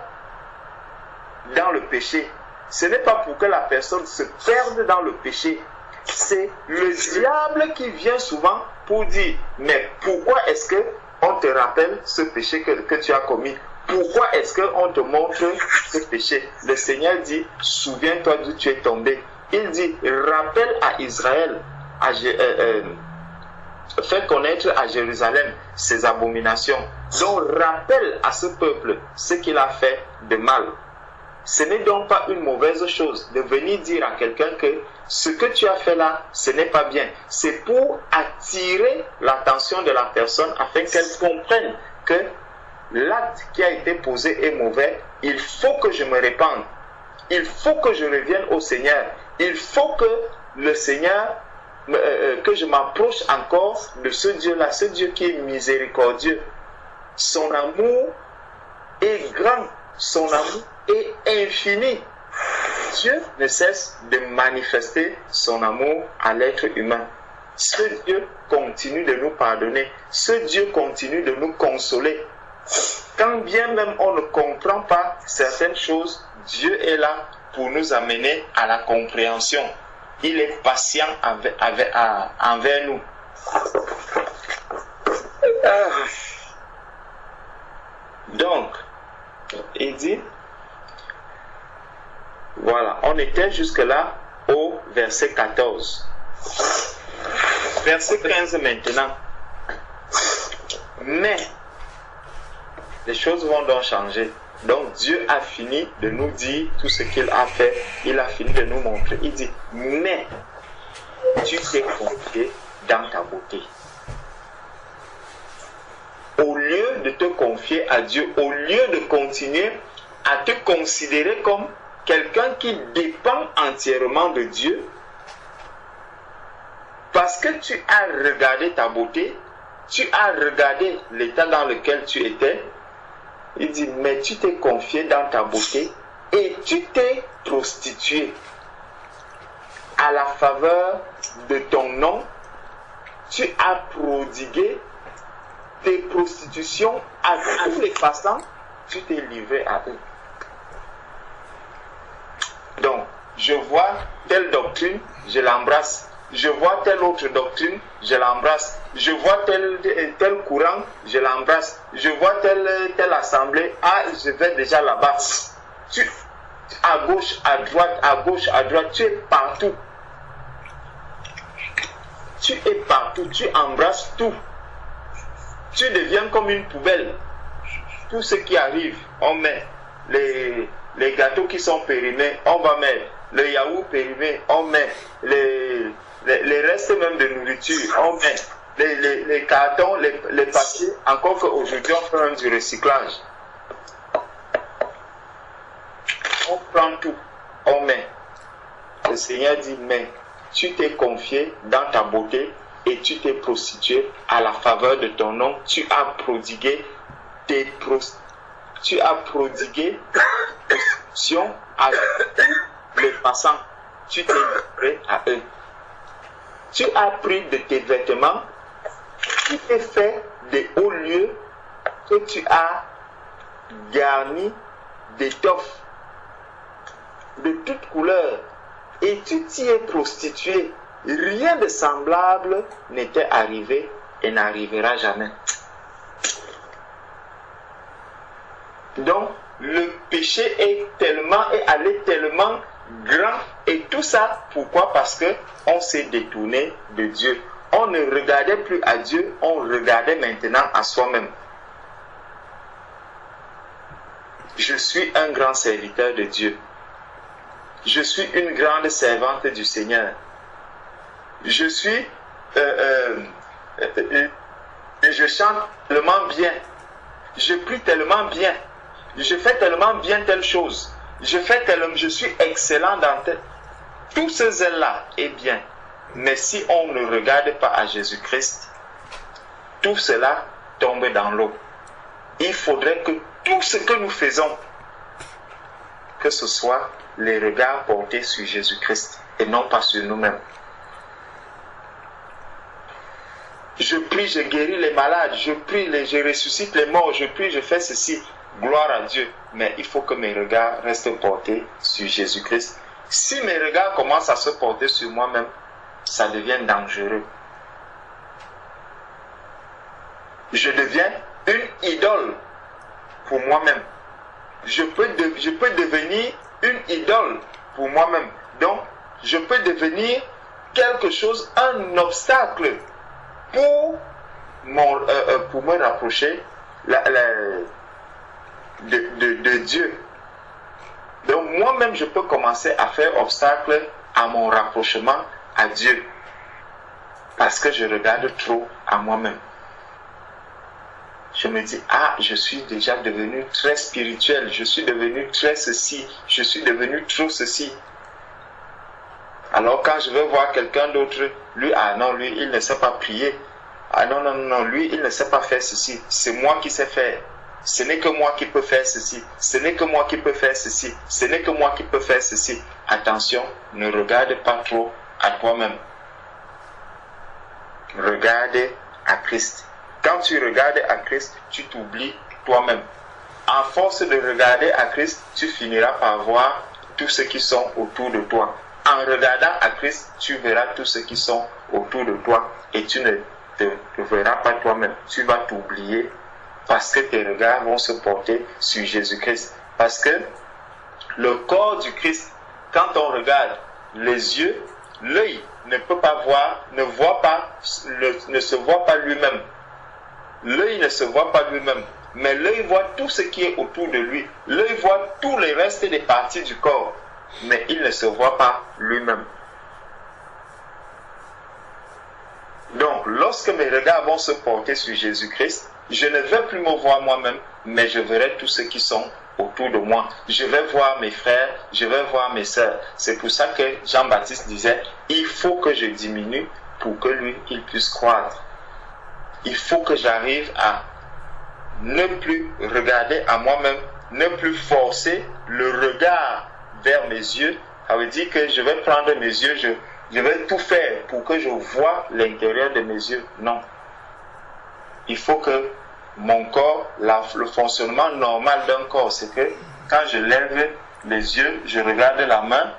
dans le péché. Ce n'est pas pour que la personne se perde dans le péché. C'est le diable qui vient souvent pour dire, mais pourquoi est-ce qu'on te rappelle ce péché que tu as commis? Pourquoi est-ce qu'on te montre ce péché? Le Seigneur dit, souviens-toi d'où tu es tombé. Il dit, rappelle à Israël, fais connaître à Jérusalem ses abominations. Donc rappelle à ce peuple ce qu'il a fait de mal. Ce n'est donc pas une mauvaise chose de venir dire à quelqu'un que ce que tu as fait là, ce n'est pas bien. C'est pour attirer l'attention de la personne afin qu'elle comprenne que l'acte qui a été posé est mauvais. Il faut que je me répande. Il faut que je revienne au Seigneur. Il faut que le Seigneur, que je m'approche encore de ce Dieu-là, ce Dieu qui est miséricordieux. Son amour est grand. Son amour est infini. Dieu ne cesse de manifester son amour à l'être humain. Ce Dieu continue de nous pardonner. Ce Dieu continue de nous consoler. Quand bien même on ne comprend pas certaines choses, Dieu est là pour nous amener à la compréhension. Il est patient envers nous. Donc, il dit, voilà, on était jusque-là au verset 14. Verset 15 maintenant. Mais, les choses vont donc changer. Donc Dieu a fini de nous dire tout ce qu'il a fait. Il a fini de nous montrer. Il dit, mais tu t'es confié dans ta beauté. Au lieu de te confier à Dieu, au lieu de continuer à te considérer comme quelqu'un qui dépend entièrement de Dieu, parce que tu as regardé ta beauté, tu as regardé l'état dans lequel tu étais, il dit, mais tu t'es confié dans ta beauté et tu t'es prostitué à la faveur de ton nom. Tu as prodigué tes prostitutions à tous les passants, tu t'es livré à eux. Donc, je vois telle doctrine, je l'embrasse. Je vois telle autre doctrine, je l'embrasse. Je vois tel courant, je l'embrasse. Je vois telle assemblée, ah, je vais déjà là-bas. À gauche, à droite, tu es partout. Tu es partout, tu embrasses tout. Tu deviens comme une poubelle. Tout ce qui arrive, on met. Les gâteaux qui sont périmés, on va mettre. Le yaourt périmé, on met. Les restes même de nourriture, on met. Les cartons, les papiers, encore qu'aujourd'hui on fait même du recyclage. On prend tout, on met. Le Seigneur dit, mais tu t'es confié dans ta beauté et tu t'es prostitué à la faveur de ton nom. Tu as prodigué tes tu as prodigué prostitution à tous les passants. Tu t'es livré à eux. Tu as pris de tes vêtements, tu t'es fait des hauts lieux que tu as garnis d'étoffes de toutes couleurs et tu t'y es prostitué. Rien de semblable n'était arrivé et n'arrivera jamais. Donc, le péché est allé tellement grand et tout ça, pourquoi? Parce que on s'est détourné de Dieu. On ne regardait plus à Dieu, on regardait maintenant à soi-même. Je suis un grand serviteur de Dieu. Je suis une grande servante du Seigneur. Je suis... je chante tellement bien. Je prie tellement bien. Je fais tellement bien telle chose. Je suis excellent dans tel... Tout ce zèle-là est bien. Mais si on ne regarde pas à Jésus-Christ, tout cela tombe dans l'eau. Il faudrait que tout ce que nous faisons, que ce soit les regards portés sur Jésus-Christ et non pas sur nous-mêmes. Je prie, je guéris les malades, je prie, je ressuscite les morts, je prie, je fais ceci. Gloire à Dieu. Mais il faut que mes regards restent portés sur Jésus-Christ. Si mes regards commencent à se porter sur moi-même, ça devient dangereux. Je deviens une idole pour moi-même. Je peux devenir une idole pour moi-même. Donc, je peux devenir quelque chose, un obstacle pour me rapprocher de Dieu. Donc, moi-même, je peux commencer à faire obstacle à mon rapprochement à Dieu. Parce que je regarde trop à moi-même. Je me dis, je suis déjà devenu très spirituel, je suis devenu très ceci, je suis devenu trop ceci. Alors quand je vais voir quelqu'un d'autre, lui, lui, il ne sait pas prier. Non, lui, il ne sait pas faire ceci. C'est moi qui sais faire. Ce n'est que moi qui peux faire ceci. Ce n'est que moi qui peux faire ceci. Ce n'est que moi qui peux faire ceci. Attention, ne regarde pas trop à toi-même. Regarde à Christ. Quand tu regardes à Christ, tu t'oublies toi-même. En force de regarder à Christ, tu finiras par voir tous ceux qui sont autour de toi. En regardant à Christ, tu verras tous ceux qui sont autour de toi et tu ne te verras pas toi-même. Tu vas t'oublier parce que tes regards vont se porter sur Jésus-Christ. Parce que le corps du Christ, quand on regarde les yeux, l'œil ne peut pas voir, ne se voit pas lui-même. L'œil ne se voit pas lui-même, mais l'œil voit tout ce qui est autour de lui. L'œil voit tous les restes des parties du corps, mais il ne se voit pas lui-même. Donc, lorsque mes regards vont se porter sur Jésus-Christ, je ne vais plus me voir moi-même, mais je verrai tous ceux qui sont autour de moi. Je vais voir mes frères, je vais voir mes sœurs. C'est pour ça que Jean-Baptiste disait, il faut que je diminue pour que lui, il puisse croître. Il faut que j'arrive à ne plus regarder à moi-même, ne plus forcer le regard vers mes yeux. Ça veut dire que je vais prendre mes yeux, je vais tout faire pour que je voie l'intérieur de mes yeux. Non. Il faut que mon corps, le fonctionnement normal d'un corps, c'est que quand je lève les yeux, je regarde la main,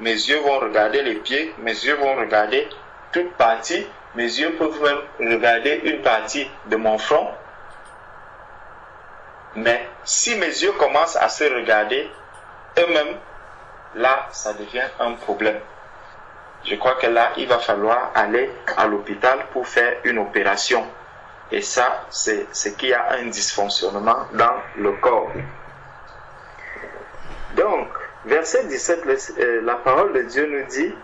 mes yeux vont regarder les pieds, mes yeux vont regarder toute partie. Mes yeux peuvent même regarder une partie de mon front. Mais si mes yeux commencent à se regarder eux-mêmes, là, ça devient un problème. Je crois que là, il va falloir aller à l'hôpital pour faire une opération. Et ça, c'est qu'il y a un dysfonctionnement dans le corps. Donc, verset 17, la parole de Dieu nous dit...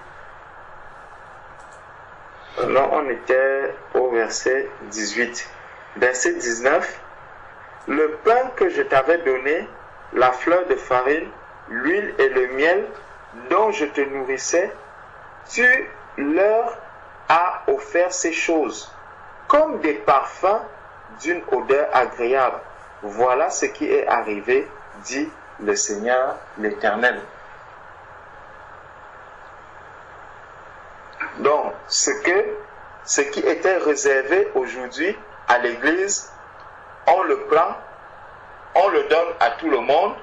Non, on était au verset 18. Verset 19. Le pain que je t'avais donné, la fleur de farine, l'huile et le miel dont je te nourrissais, tu leur as offert ces choses comme des parfums d'une odeur agréable. voilà ce qui est arrivé, dit le Seigneur l'Éternel. Donc, ce qui était réservé aujourd'hui à l'Église, on le prend, on le donne à tout le monde.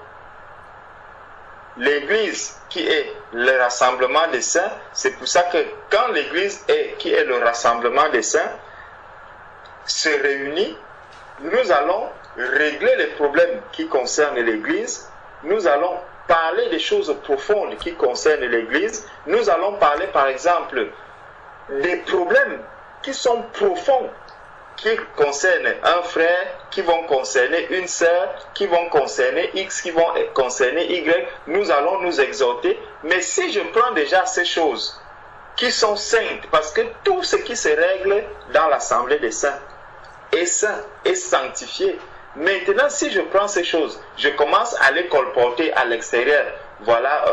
L'Église qui est le rassemblement des saints, c'est pour ça que quand l'Église qui est le rassemblement des saints se réunit, nous allons régler les problèmes qui concernent l'Église, nous allons parler des choses profondes qui concernent l'Église, nous allons parler par exemple des problèmes qui sont profonds, qui concernent un frère, qui vont concerner une sœur, qui vont concerner X, qui vont concerner Y. Nous allons nous exhorter. Mais si je prends déjà ces choses qui sont saintes, parce que tout ce qui se règle dans l'assemblée des saints est saint, est sanctifié. Maintenant, si je prends ces choses, je commence à les colporter à l'extérieur. Voilà,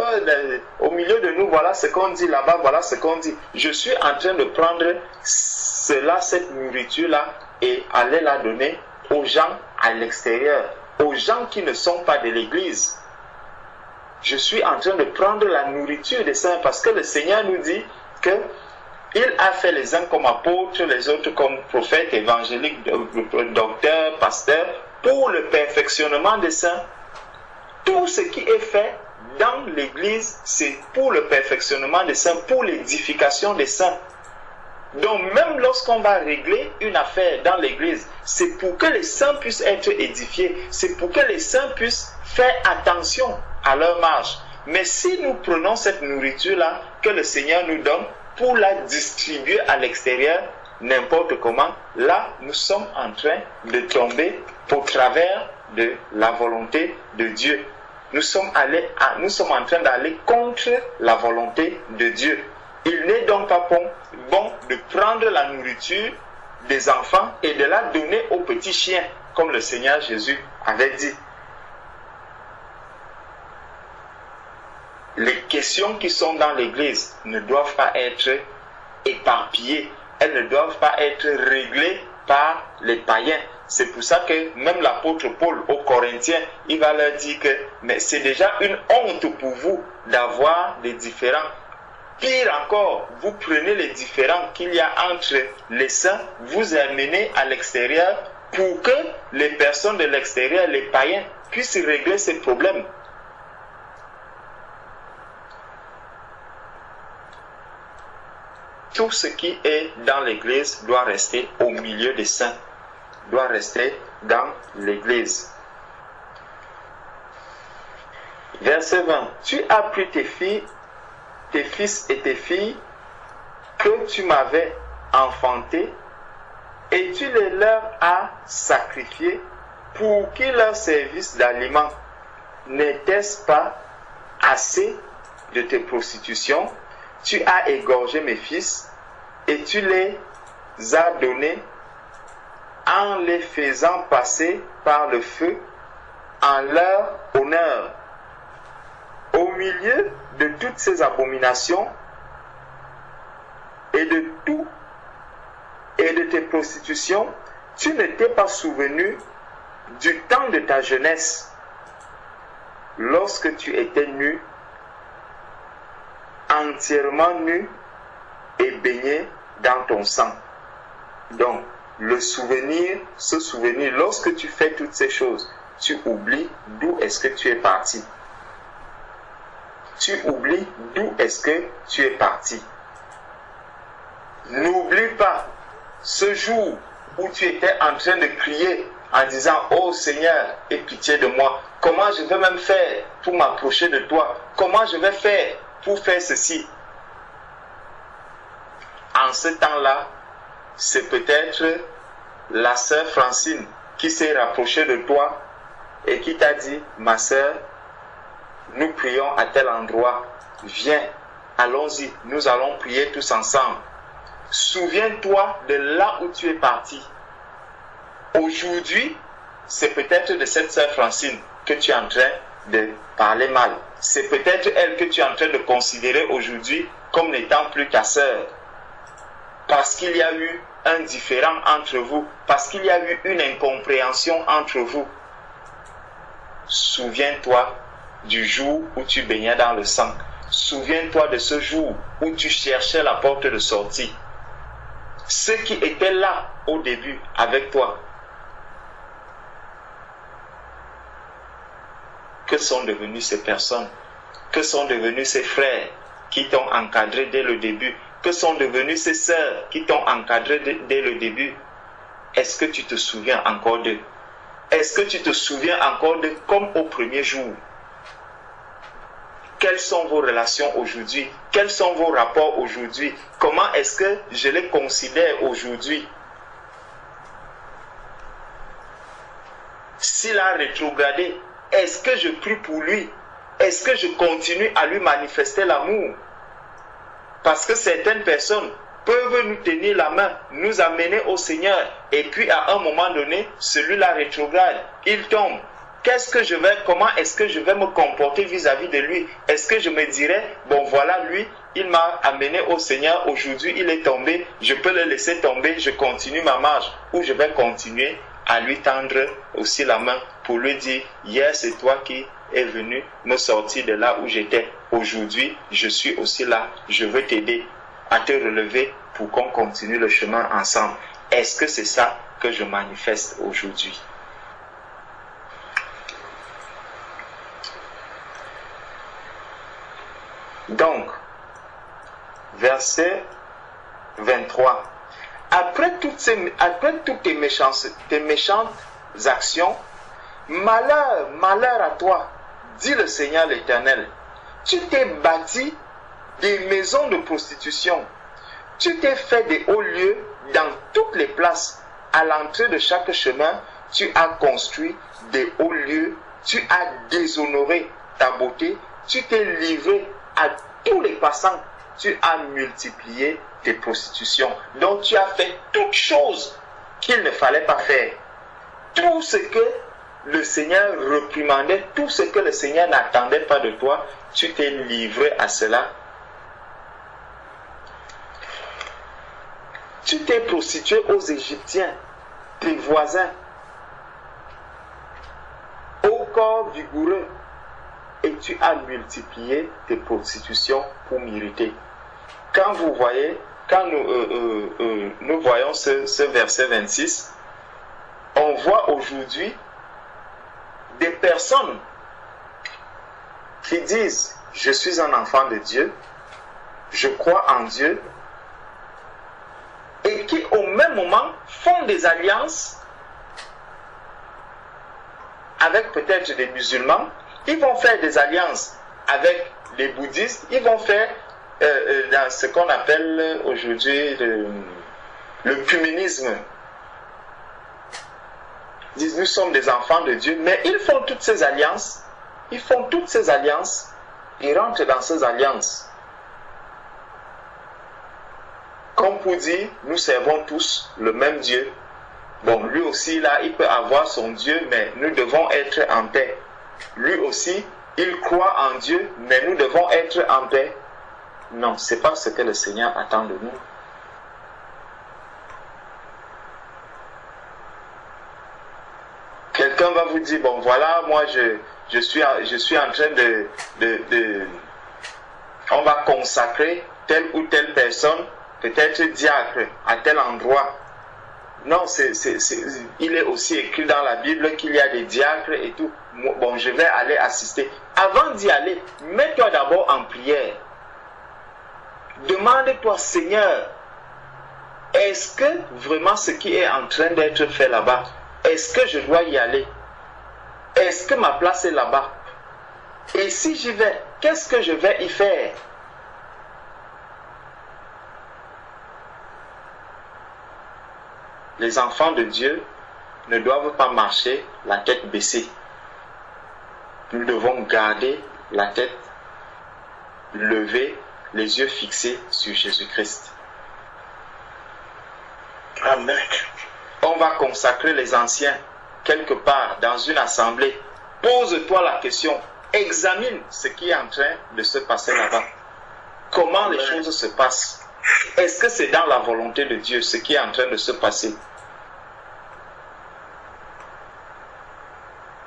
au milieu de nous, voilà ce qu'on dit là-bas, voilà ce qu'on dit. Je suis en train de prendre cela, cette nourriture-là, et aller la donner aux gens à l'extérieur, aux gens qui ne sont pas de l'Église. Je suis en train de prendre la nourriture des saints, parce que le Seigneur nous dit que il a fait les uns comme apôtres, les autres comme prophètes, évangéliques, docteurs, pasteurs, pour le perfectionnement des saints. Tout ce qui est fait dans l'Église, c'est pour le perfectionnement des saints, pour l'édification des saints. Donc même lorsqu'on va régler une affaire dans l'Église, c'est pour que les saints puissent être édifiés, c'est pour que les saints puissent faire attention à leur marche. Mais si nous prenons cette nourriture-là que le Seigneur nous donne pour la distribuer à l'extérieur, n'importe comment, là nous sommes en train de tomber au travers de la volonté de Dieu. Nous sommes en train d'aller contre la volonté de Dieu. Il n'est donc pas bon de prendre la nourriture des enfants et de la donner aux petits chiens, comme le Seigneur Jésus avait dit. Les questions qui sont dans l'Église ne doivent pas être éparpillées, elles ne doivent pas être réglées par les païens. C'est pour ça que même l'apôtre Paul aux Corinthiens, il va leur dire que mais c'est déjà une honte pour vous d'avoir des différends. Pire encore, vous prenez les différends qu'il y a entre les saints, vous amenez à l'extérieur pour que les personnes de l'extérieur, les païens, puissent régler ces problèmes. Tout ce qui est dans l'Église doit rester au milieu des saints, doit rester dans l'Église. Verset 20. Tu as pris tes fils et tes filles que tu m'avais enfantés et tu les leur as sacrifiés pour qu'ils leur servissent d'aliment. N'était-ce pas assez de tes prostitutions? Tu as égorgé mes fils et tu les as donnés en les faisant passer par le feu en leur honneur. Au milieu de toutes ces abominations et de tout et de tes prostitutions, tu ne t'es pas souvenu du temps de ta jeunesse, lorsque tu étais nu, entièrement nu et baigné dans ton sang. Donc, le souvenir, ce souvenir, lorsque tu fais toutes ces choses, tu oublies d'où est-ce que tu es parti. Tu oublies d'où est-ce que tu es parti. N'oublie pas ce jour où tu étais en train de crier en disant « Oh Seigneur, aie pitié de moi. Comment je vais même faire pour m'approcher de toi? Comment je vais faire pour faire ceci ?» En ce temps-là, c'est peut-être la sœur Francine qui s'est rapprochée de toi et qui t'a dit « Ma sœur, nous prions à tel endroit, viens, allons-y, nous allons prier tous ensemble. » Souviens-toi de là où tu es parti. Aujourd'hui, c'est peut-être de cette sœur Francine que tu es en train de parler mal. C'est peut-être elle que tu es en train de considérer aujourd'hui comme n'étant plus ta sœur. Parce qu'il y a eu un différend entre vous, parce qu'il y a eu une incompréhension entre vous. souviens-toi du jour où tu baignais dans le sang. Souviens-toi de ce jour où tu cherchais la porte de sortie. Ceux qui étaient là au début avec toi, que sont devenus ces personnes? Que sont devenus ces frères qui t'ont encadré dès le début? Que sont devenus ces sœurs qui t'ont encadré dès le début? Est-ce que tu te souviens encore d'eux? Est-ce que tu te souviens encore d'eux comme au premier jour? Quelles sont vos relations aujourd'hui? Quels sont vos rapports aujourd'hui? Comment est-ce que je les considère aujourd'hui? S'il a rétrogradé, est-ce que je prie pour lui? Est-ce que je continue à lui manifester l'amour? Parce que certaines personnes peuvent nous tenir la main, nous amener au Seigneur, et puis à un moment donné, celui-là rétrograde, il tombe. Comment est-ce que je vais me comporter vis-à-vis de lui? Est-ce que je me dirais, bon voilà, lui, il m'a amené au Seigneur, aujourd'hui il est tombé, je peux le laisser tomber, je continue ma marche, ou je vais continuer à lui tendre aussi la main pour lui dire, hier c'est toi qui es venu me sortir de là où j'étais, aujourd'hui je suis aussi là, je veux t'aider à te relever pour qu'on continue le chemin ensemble. Est-ce que c'est ça que je manifeste aujourd'hui? Donc, verset 23. Après toutes tes méchantes actions, malheur, malheur à toi, dit le Seigneur l'Éternel. Tu t'es bâti des maisons de prostitution. Tu t'es fait des hauts lieux dans toutes les places. À l'entrée de chaque chemin, tu as construit des hauts lieux. Tu as déshonoré ta beauté. Tu t'es livré à tous les passants. Tu as multiplié tes prostitutions. Donc tu as fait toutes choses qu'il ne fallait pas faire. Tout ce que le Seigneur réprimandait, tout ce que le Seigneur n'attendait pas de toi, tu t'es livré à cela. Tu t'es prostitué aux Égyptiens, tes voisins, au corps vigoureux, et tu as multiplié tes prostitutions pour mériter. Quand vous voyez, quand nous voyons ce verset 26, on voit aujourd'hui des personnes qui disent « Je suis un enfant de Dieu, je crois en Dieu » et qui au même moment font des alliances avec peut-être des musulmans, ils vont faire des alliances avec les bouddhistes, ils vont faire dans ce qu'on appelle aujourd'hui le communisme. Ils disent nous sommes des enfants de Dieu, mais ils font toutes ces alliances, ils rentrent dans ces alliances. Comme pour dire, nous servons tous le même Dieu. Bon, lui aussi, là, il peut avoir son Dieu, mais nous devons être en paix. Lui aussi, il croit en Dieu, mais nous devons être en paix. Non, ce n'est pas ce que le Seigneur attend de nous. Quelqu'un va vous dire, bon voilà, moi je suis en train on va consacrer telle ou telle personne, peut-être diacre, à tel endroit. Non, il est aussi écrit dans la Bible qu'il y a des diacres et tout. Bon, je vais aller assister. Avant d'y aller, mets-toi d'abord en prière. Demande-toi, Seigneur, est-ce que vraiment ce qui est en train d'être fait là-bas, est-ce que je dois y aller? Est-ce que ma place est là-bas? Et si j'y vais, qu'est-ce que je vais y faire? Les enfants de Dieu ne doivent pas marcher la tête baissée. Nous devons garder la tête levée, les yeux fixés sur Jésus-Christ. Amen. On va consacrer les anciens quelque part dans une assemblée. Pose-toi la question. Examine ce qui est en train de se passer là-bas. Comment les choses se passent? Est-ce que c'est dans la volonté de Dieu ce qui est en train de se passer?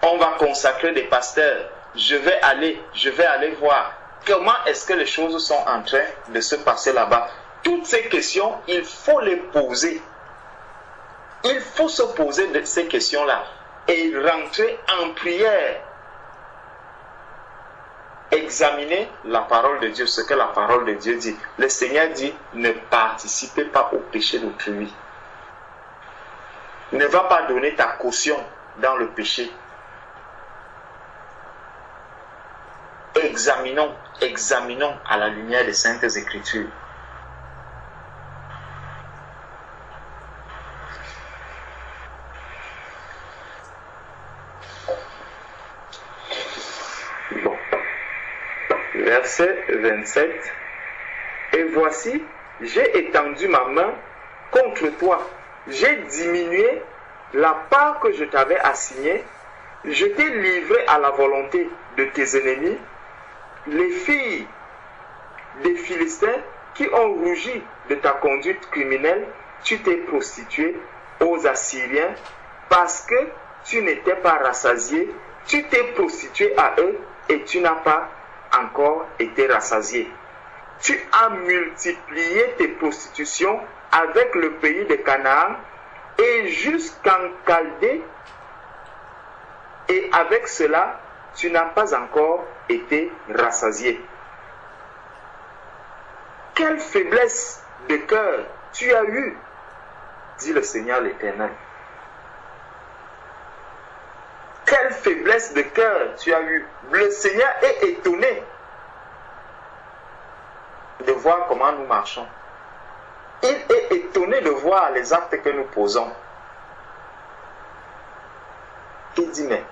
On va consacrer des pasteurs. Je vais aller voir. Comment est-ce que les choses sont en train de se passer là-bas? Toutes ces questions, il faut les poser. Il faut se poser de ces questions-là et rentrer en prière. Examiner la parole de Dieu, ce que la parole de Dieu dit. Le Seigneur dit, ne participez pas au péché d'autrui. Ne va pas donner ta caution dans le péché. Examinons à la lumière des Saintes Écritures. Bon. Verset 27. Et voici, j'ai étendu ma main contre toi. J'ai diminué la part que je t'avais assignée. Je t'ai livré à la volonté de tes ennemis. Les filles des Philistins qui ont rougi de ta conduite criminelle, tu t'es prostitué aux Assyriens parce que tu n'étais pas rassasié. Tu t'es prostitué à eux et tu n'as pas encore été rassasié. Tu as multiplié tes prostitutions avec le pays de Canaan et jusqu'en Chaldée, et avec cela, tu n'as pas encore été rassasié. Quelle faiblesse de cœur tu as eue, dit le Seigneur l'Éternel. Quelle faiblesse de cœur tu as eue. Le Seigneur est étonné de voir comment nous marchons. Il est étonné de voir les actes que nous posons. Il dit, mais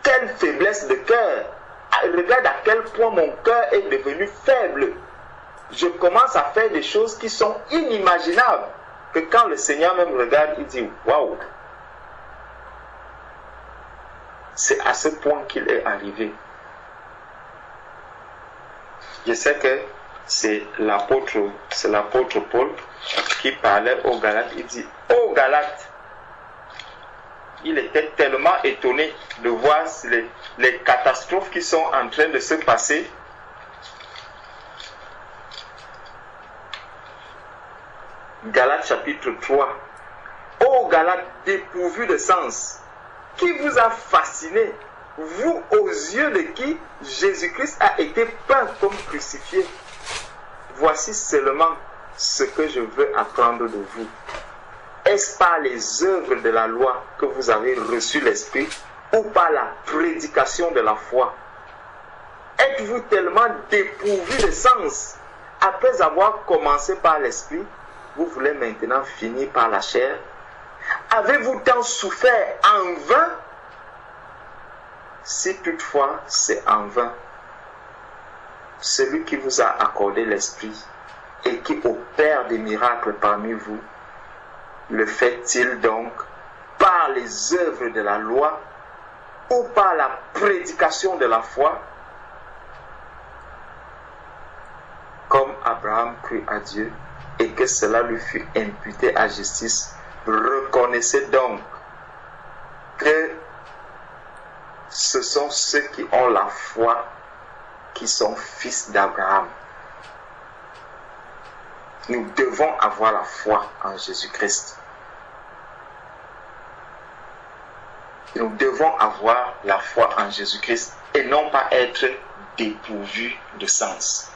quelle faiblesse de cœur. Regarde à quel point mon cœur est devenu faible. Je commence à faire des choses qui sont inimaginables. Que quand le Seigneur même regarde, il dit, waouh. C'est à ce point qu'il est arrivé. Je sais que c'est l'apôtre Paul qui parlait aux Galates. Il dit, aux Galates, il était tellement étonné de voir les catastrophes qui sont en train de se passer. Galates chapitre 3. Ô Galates dépourvus de sens, qui vous a fasciné, vous aux yeux de qui Jésus-Christ a été peint comme crucifié. Voici seulement ce que je veux apprendre de vous. Est-ce par les œuvres de la loi que vous avez reçu l'Esprit ou par la prédication de la foi? Êtes-vous tellement dépourvu de sens? Après avoir commencé par l'Esprit, vous voulez maintenant finir par la chair? Avez-vous tant souffert en vain? Si toutefois c'est en vain, celui qui vous a accordé l'Esprit et qui opère des miracles parmi vous, le fait-il donc par les œuvres de la loi ou par la prédication de la foi? Comme Abraham crut à Dieu et que cela lui fut imputé à justice, reconnaissez donc que ce sont ceux qui ont la foi qui sont fils d'Abraham. Nous devons avoir la foi en Jésus-Christ. Nous devons avoir la foi en Jésus-Christ et non pas être dépourvus de sens.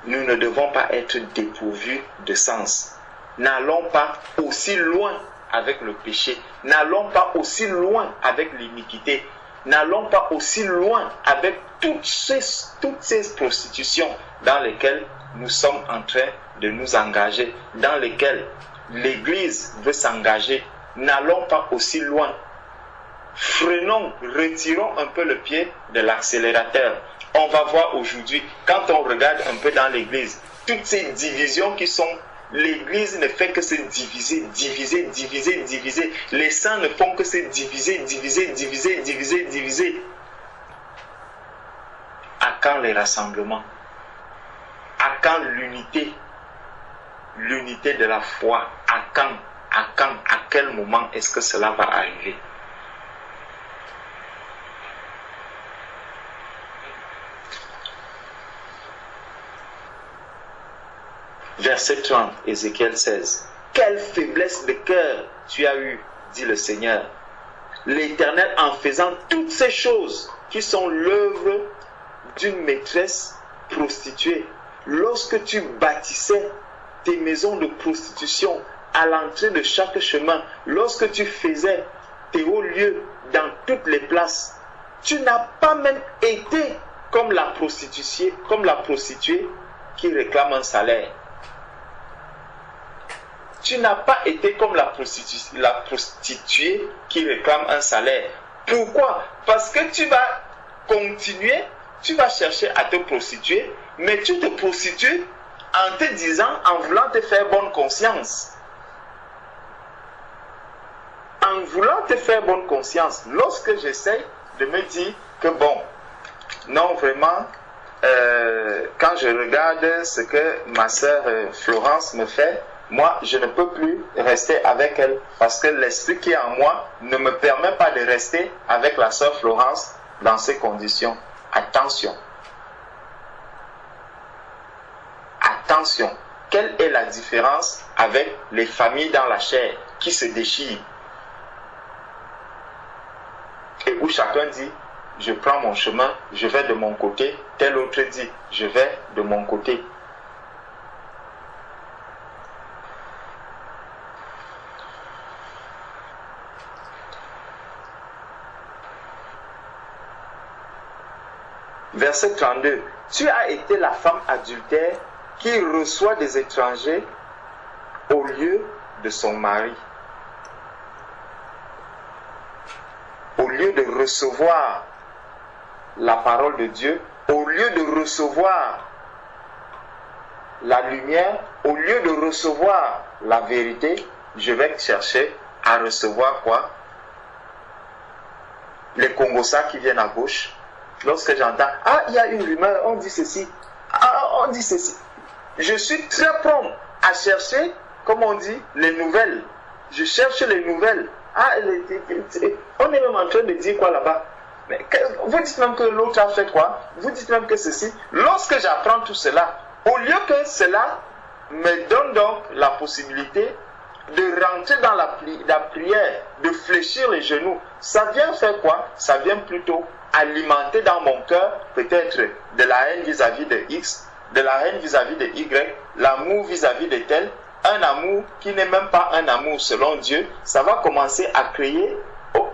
Nous ne devons pas être dépourvus de sens. N'allons pas aussi loin avec le péché. N'allons pas aussi loin avec l'iniquité. N'allons pas aussi loin avec toutes ces prostitutions dans lesquelles nous sommes en train de nous engager, dans lesquelles l'Église veut s'engager. N'allons pas aussi loin. Freinons, retirons un peu le pied de l'accélérateur. On va voir aujourd'hui, quand on regarde un peu dans l'Église, toutes ces divisions qui sont... L'Église ne fait que se diviser. Les saints ne font que se diviser. À quand les rassemblements? À quand l'unité? L'unité de la foi? À quand? À quel moment est-ce que cela va arriver? Verset 30, Ézéchiel 16. Quelle faiblesse de cœur tu as eue, dit le Seigneur. L'Éternel, en faisant toutes ces choses qui sont l'œuvre d'une maîtresse prostituée. Lorsque tu bâtissais tes maisons de prostitution à l'entrée de chaque chemin, lorsque tu faisais tes hauts lieux dans toutes les places, tu n'as pas même été comme la prostituée qui réclame un salaire. Tu n'as pas été comme la prostituée qui réclame un salaire. Pourquoi? Parce que tu vas continuer, tu vas chercher à te prostituer, mais tu te prostitues en te disant, en voulant te faire bonne conscience. En voulant te faire bonne conscience, lorsque j'essaie de me dire que bon, non vraiment, quand je regarde ce que ma sœur Florence me fait, moi, je ne peux plus rester avec elle parce que l'esprit qui est en moi ne me permet pas de rester avec la sœur Florence dans ces conditions. Attention. Attention. Quelle est la différence avec les familles dans la chair qui se déchirent et où chacun dit, je prends mon chemin, je vais de mon côté, tel autre dit, je vais de mon côté. Verset 32. Tu as été la femme adultère qui reçoit des étrangers au lieu de son mari. Au lieu de recevoir la parole de Dieu, au lieu de recevoir la lumière, au lieu de recevoir la vérité, je vais chercher à recevoir quoi? Les Congosas qui viennent à gauche. Lorsque j'entends, ah, il y a une rumeur, on dit ceci, ah, on dit ceci. Je suis très prompt à chercher, comme on dit, les nouvelles. Je cherche les nouvelles. Ah, on est même en train de dire quoi là-bas? Mais vous dites même que l'autre a fait quoi? Vous dites même que ceci. Lorsque j'apprends tout cela, au lieu que cela me donne donc la possibilité de rentrer dans la prière, de fléchir les genoux, ça vient faire quoi? Ça vient plutôt alimenter dans mon cœur peut-être de la haine vis-à-vis de X, de la haine vis-à-vis de Y, l'amour vis-à-vis de tel, un amour qui n'est même pas un amour selon Dieu. Ça va commencer à créer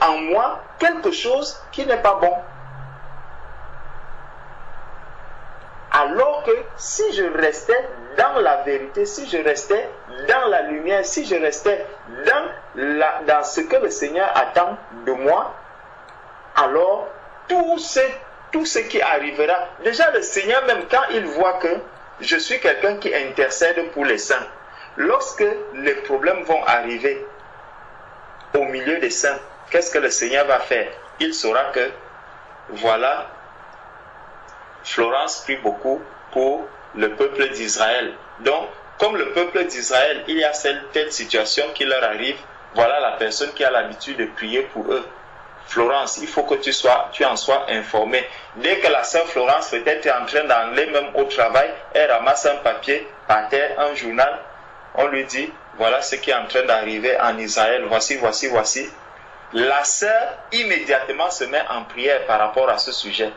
en moi quelque chose qui n'est pas bon. Alors que si je restais dans la vérité, si je restais dans la lumière, si je restais dans ce que le Seigneur attend de moi, alors tout ce qui arrivera, déjà le Seigneur même quand il voit que je suis quelqu'un qui intercède pour les saints, lorsque les problèmes vont arriver au milieu des saints, qu'est-ce que le Seigneur va faire? Il saura que voilà, Florence prie beaucoup pour le peuple d'Israël. Donc, comme le peuple d'Israël, il y a telle situation qui leur arrive, voilà la personne qui a l'habitude de prier pour eux. Florence, il faut que tu en sois informé. Dès que la sœur Florence peut-être est en train d'aller même au travail, elle ramasse un papier par terre, un journal, on lui dit, voilà ce qui est en train d'arriver en Israël, voici. La sœur immédiatement se met en prière par rapport à ce sujet.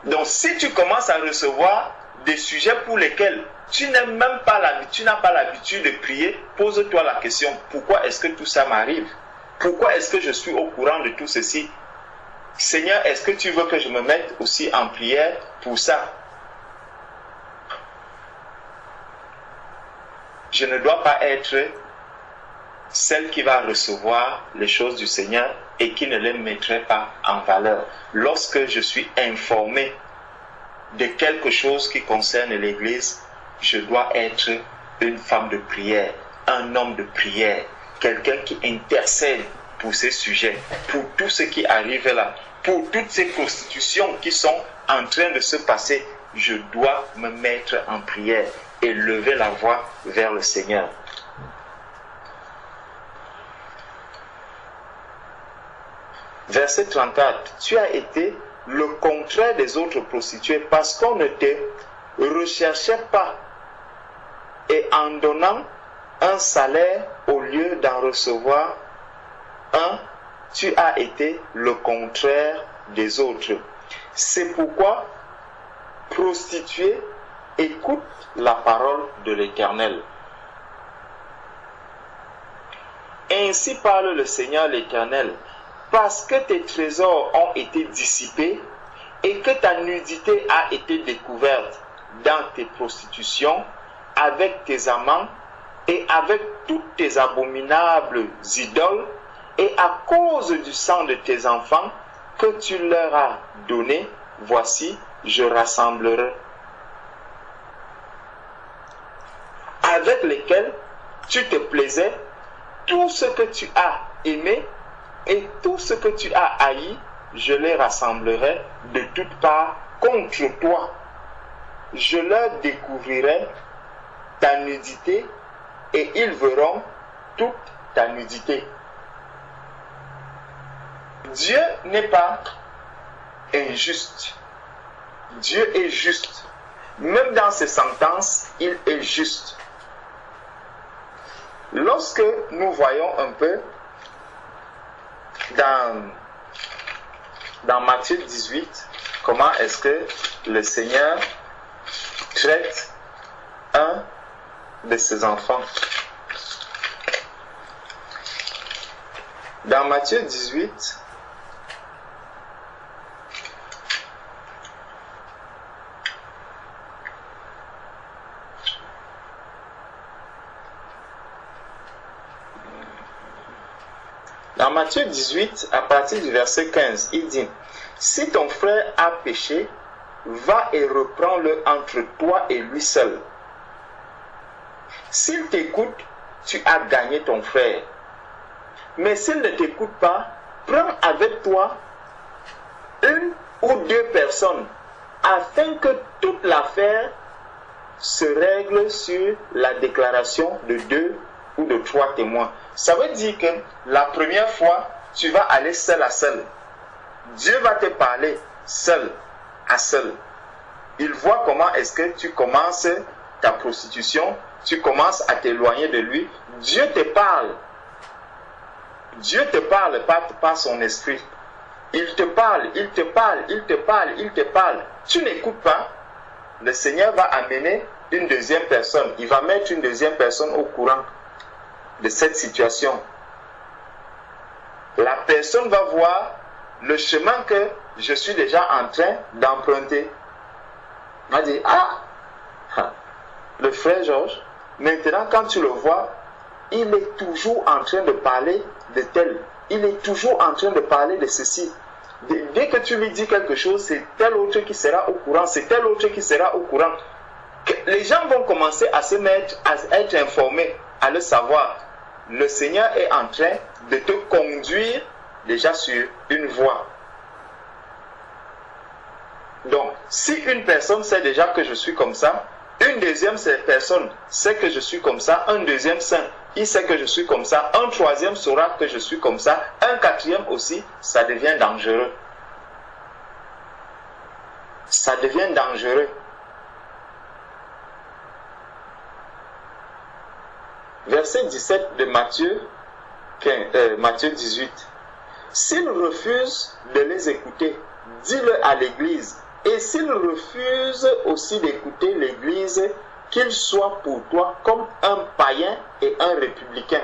Donc si tu commences à recevoir des sujets pour lesquels tu n'as pas l'habitude de prier, pose-toi la question, pourquoi est-ce que tout ça m'arrive? Pourquoi est-ce que je suis au courant de tout ceci? Seigneur, est-ce que tu veux que je me mette aussi en prière pour ça? Je ne dois pas être celle qui va recevoir les choses du Seigneur et qui ne les mettrait pas en valeur. Lorsque je suis informé de quelque chose qui concerne l'Église, je dois être une femme de prière, un homme de prière, quelqu'un qui intercède pour ces sujets, pour tout ce qui arrive là, pour toutes ces prostitutions qui sont en train de se passer. Je dois me mettre en prière et lever la voix vers le Seigneur. Verset 34. Tu as été le contraire des autres prostituées parce qu'on ne te recherchait pas et en donnant un salaire au lieu d'en recevoir un, tu as été le contraire des autres. C'est pourquoi, prostituée, écoute la parole de l'Éternel. Ainsi parle le Seigneur l'Éternel, parce que tes trésors ont été dissipés et que ta nudité a été découverte dans tes prostitutions, avec tes amants et avec toutes tes abominables idoles, et à cause du sang de tes enfants que tu leur as donné, voici, je rassemblerai, avec lesquels tu te plaisais, tout ce que tu as aimé et tout ce que tu as haï, je les rassemblerai de toutes parts contre toi. Je leur découvrirai ta nudité et ils verront toute ta nudité. Dieu n'est pas injuste. Dieu est juste. Même dans ses sentences, il est juste. Lorsque nous voyons un peu dans Matthieu 18, comment est-ce que le Seigneur traite un de ses enfants. Dans Matthieu 18, dans Matthieu 18, à partir du verset 15, il dit: si ton frère a péché, va et reprends-le entre toi et lui seul. S'il t'écoute, tu as gagné ton frère. Mais s'il ne t'écoute pas, prends avec toi une ou deux personnes, afin que toute l'affaire se règle sur la déclaration de 2 ou de 3 témoins. Ça veut dire que la première fois, tu vas aller seul à seul. Dieu va te parler seul à seul. Il voit comment est-ce que tu commences ta prostitution, tu commences à t'éloigner de lui. Dieu te parle. Dieu te parle par son esprit. Il te parle, il te parle, il te parle, il te parle. Tu n'écoutes pas. Le Seigneur va amener une deuxième personne. Il va mettre une deuxième personne au courant de cette situation. La personne va voir le chemin que je suis déjà en train d'emprunter. Il va dire: ah, le frère Georges, maintenant quand tu le vois, il est toujours en train de parler de tel. Il est toujours en train de parler de ceci. Dès que tu lui dis quelque chose, c'est tel autre qui sera au courant, c'est tel autre qui sera au courant. Les gens vont commencer à se mettre, à être informés, à le savoir. Le Seigneur est en train de te conduire déjà sur une voie. Donc, si une personne sait déjà que je suis comme ça, une deuxième personne sait que je suis comme ça, un deuxième il sait que je suis comme ça, un troisième saura que je suis comme ça, un quatrième aussi, ça devient dangereux. Ça devient dangereux. Verset 17 de Matthieu 18. S'ils refusent de les écouter, dis-le à l'Église. Et s'ils refusent aussi d'écouter l'Église, qu'il soit pour toi comme un païen et un républicain.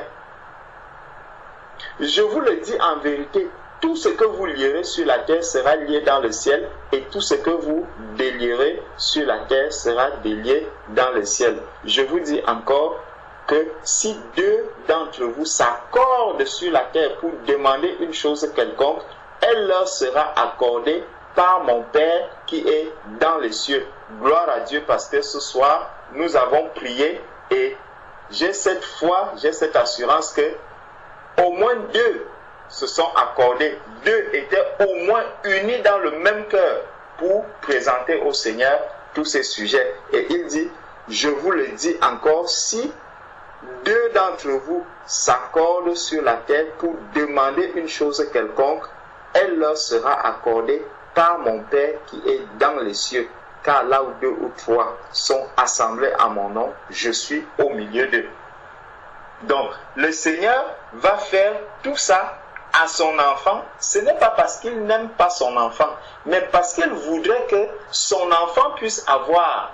Je vous le dis en vérité, tout ce que vous lierez sur la terre sera lié dans le ciel, et tout ce que vous délierez sur la terre sera délié dans le ciel. Je vous dis encore que si 2 d'entre vous s'accordent sur la terre pour demander une chose quelconque, elle leur sera accordée par mon Père qui est dans les cieux. Gloire à Dieu, parce que ce soir, nous avons prié et j'ai cette foi, j'ai cette assurance que au moins 2 se sont accordés. 2 étaient au moins unis dans le même cœur pour présenter au Seigneur tous ces sujets. Et il dit, je vous le dis encore, si 2 d'entre vous s'accordent sur la terre pour demander une chose quelconque, elle leur sera accordée par mon Père qui est dans les cieux. car là où 2 ou 3 sont assemblés à mon nom, je suis au milieu d'eux. Donc, le Seigneur va faire tout ça à son enfant. Ce n'est pas parce qu'il n'aime pas son enfant, mais parce qu'il voudrait que son enfant puisse avoir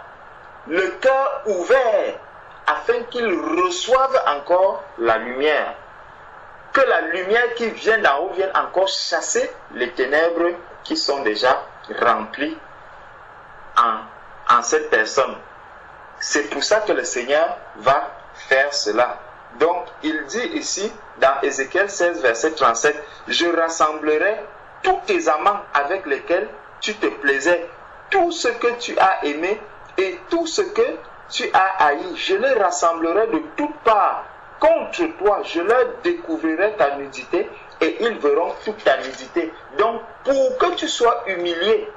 le cœur ouvert afin qu'il reçoive encore la lumière. Que la lumière qui vient d'en haut vienne encore chasser les ténèbres qui sont déjà remplies en cette personne. C'est pour ça que le Seigneur va faire cela. Donc, il dit ici, dans Ézéchiel 16, verset 37, « Je rassemblerai tous tes amants avec lesquels tu te plaisais, tout ce que tu as aimé et tout ce que tu as haï. Je les rassemblerai de toutes parts contre toi. Je leur découvrirai ta nudité et ils verront toute ta nudité. » Donc, pour que tu sois humilié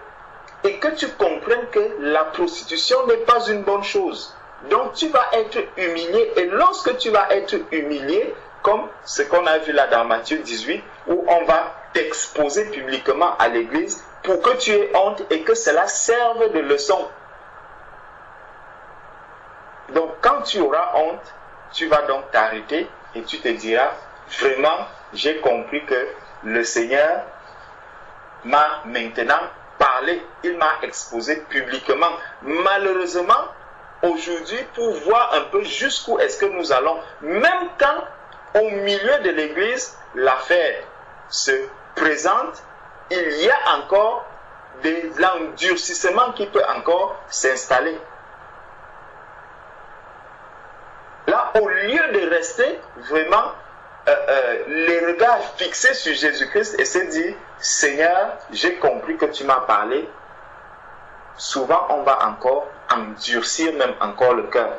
et que tu comprennes que la prostitution n'est pas une bonne chose, donc tu vas être humilié, et lorsque tu vas être humilié, comme ce qu'on a vu là dans Matthieu 18, où on va t'exposer publiquement à l'église pour que tu aies honte et que cela serve de leçon. Donc quand tu auras honte, tu vas donc t'arrêter et tu te diras, vraiment, j'ai compris que le Seigneur m'a maintenant parlé, il m'a exposé publiquement. Malheureusement, aujourd'hui, pour voir un peu jusqu'où est-ce que nous allons, même quand au milieu de l'église, l'affaire se présente, il y a encore de l'endurcissement qui peut encore s'installer. Là, au lieu de rester vraiment les regards fixés sur Jésus-Christ et se dire, Seigneur, j'ai compris que tu m'as parlé, souvent on va encore endurcir même encore le cœur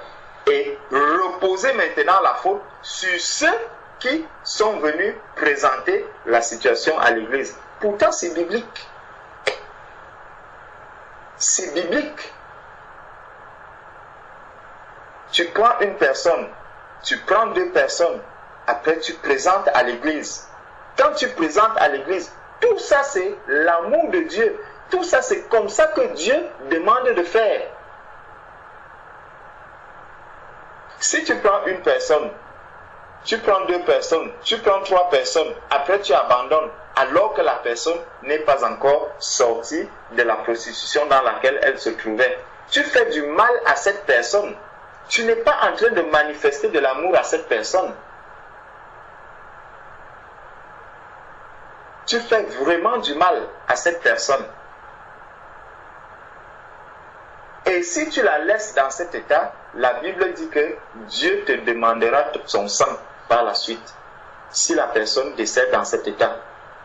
et reposer maintenant la faute sur ceux qui sont venus présenter la situation à l'église. Pourtant c'est biblique. C'est biblique. Tu prends une personne, tu prends 2 personnes, après tu présentes à l'église. Quand tu présentes à l'église, tout ça c'est l'amour de Dieu. Tout ça c'est comme ça que Dieu demande de faire. Si tu prends une personne, tu prends 2 personnes, tu prends 3 personnes, après tu abandonnes, alors que la personne n'est pas encore sortie de la prostitution dans laquelle elle se trouvait. Tu fais du mal à cette personne. Tu n'es pas en train de manifester de l'amour à cette personne. Tu fais vraiment du mal à cette personne. Et si tu la laisses dans cet état, la Bible dit que Dieu te demandera son sang par la suite. Si la personne décède dans cet état,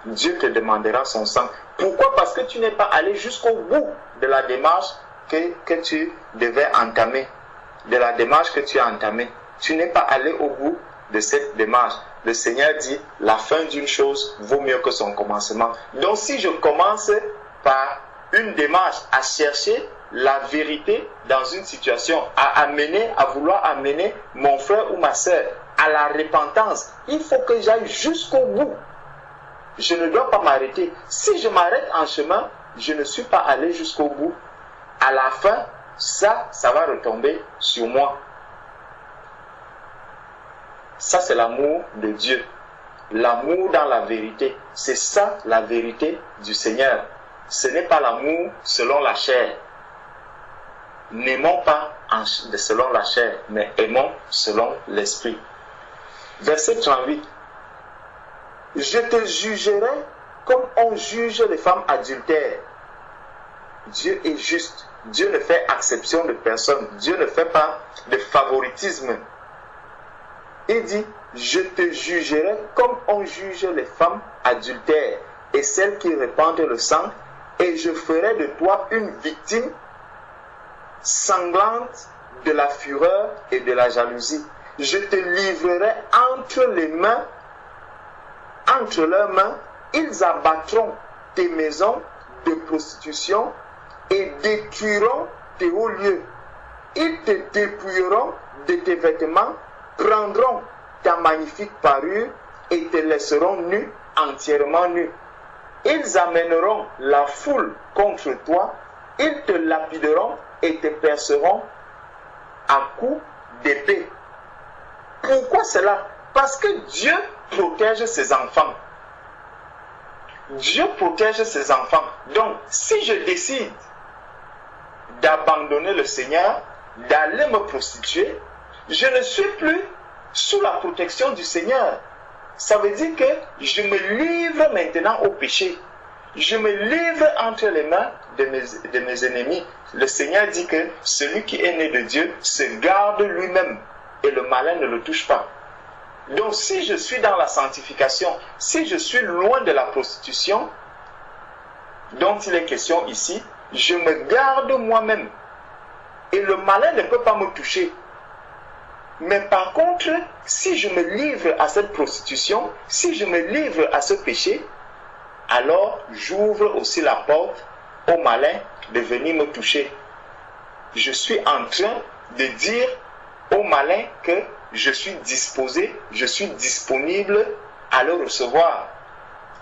Dieu te demandera son sang. Pourquoi? Parce que tu n'es pas allé jusqu'au bout de la démarche que tu devais entamer. De la démarche que tu as entamée. Tu n'es pas allé au bout de cette démarche. Le Seigneur dit, la fin d'une chose vaut mieux que son commencement. Donc si je commence par une démarche à chercher la vérité dans une situation, à vouloir amener mon frère ou ma soeur à la repentance, il faut que j'aille jusqu'au bout. Je ne dois pas m'arrêter. Si je m'arrête en chemin, je ne suis pas allé jusqu'au bout. À la fin, ça va retomber sur moi. Ça, c'est l'amour de Dieu. L'amour dans la vérité. C'est ça, la vérité du Seigneur. Ce n'est pas l'amour selon la chair. N'aimons pas selon la chair, mais aimons selon l'esprit. Verset 38. Je te jugerai comme on juge les femmes adultères. Dieu est juste. Dieu ne fait exception de personne. Dieu ne fait pas de favoritisme. Il dit, je te jugerai comme on juge les femmes adultères et celles qui répandent le sang, et je ferai de toi une victime sanglante de la fureur et de la jalousie. Je te livrerai entre leurs mains, ils abattront tes maisons de prostitution et détruiront tes hauts lieux. Ils te dépouilleront de tes vêtements, prendront ta magnifique parure et te laisseront nu, entièrement nu. Ils amèneront la foule contre toi ils te lapideront et te perceront à coups d'épée. Pourquoi cela? Parce que Dieu protège ses enfants. Dieu protège ses enfants. Donc, si je décide d'abandonner le Seigneur, d'aller me prostituer, je ne suis plus sous la protection du Seigneur. Ça veut dire que je me livre maintenant au péché. Je me livre entre les mains de mes ennemis. Le Seigneur dit que celui qui est né de Dieu se garde lui-même et le malin ne le touche pas. Donc si je suis dans la sanctification, si je suis loin de la prostitution dont il est question ici, je me garde moi-même et le malin ne peut pas me toucher. Mais par contre, si je me livre à cette prostitution, si je me livre à ce péché, alors j'ouvre aussi la porte au malin de venir me toucher. Je suis en train de dire au malin que je suis disposé, je suis disponible à le recevoir.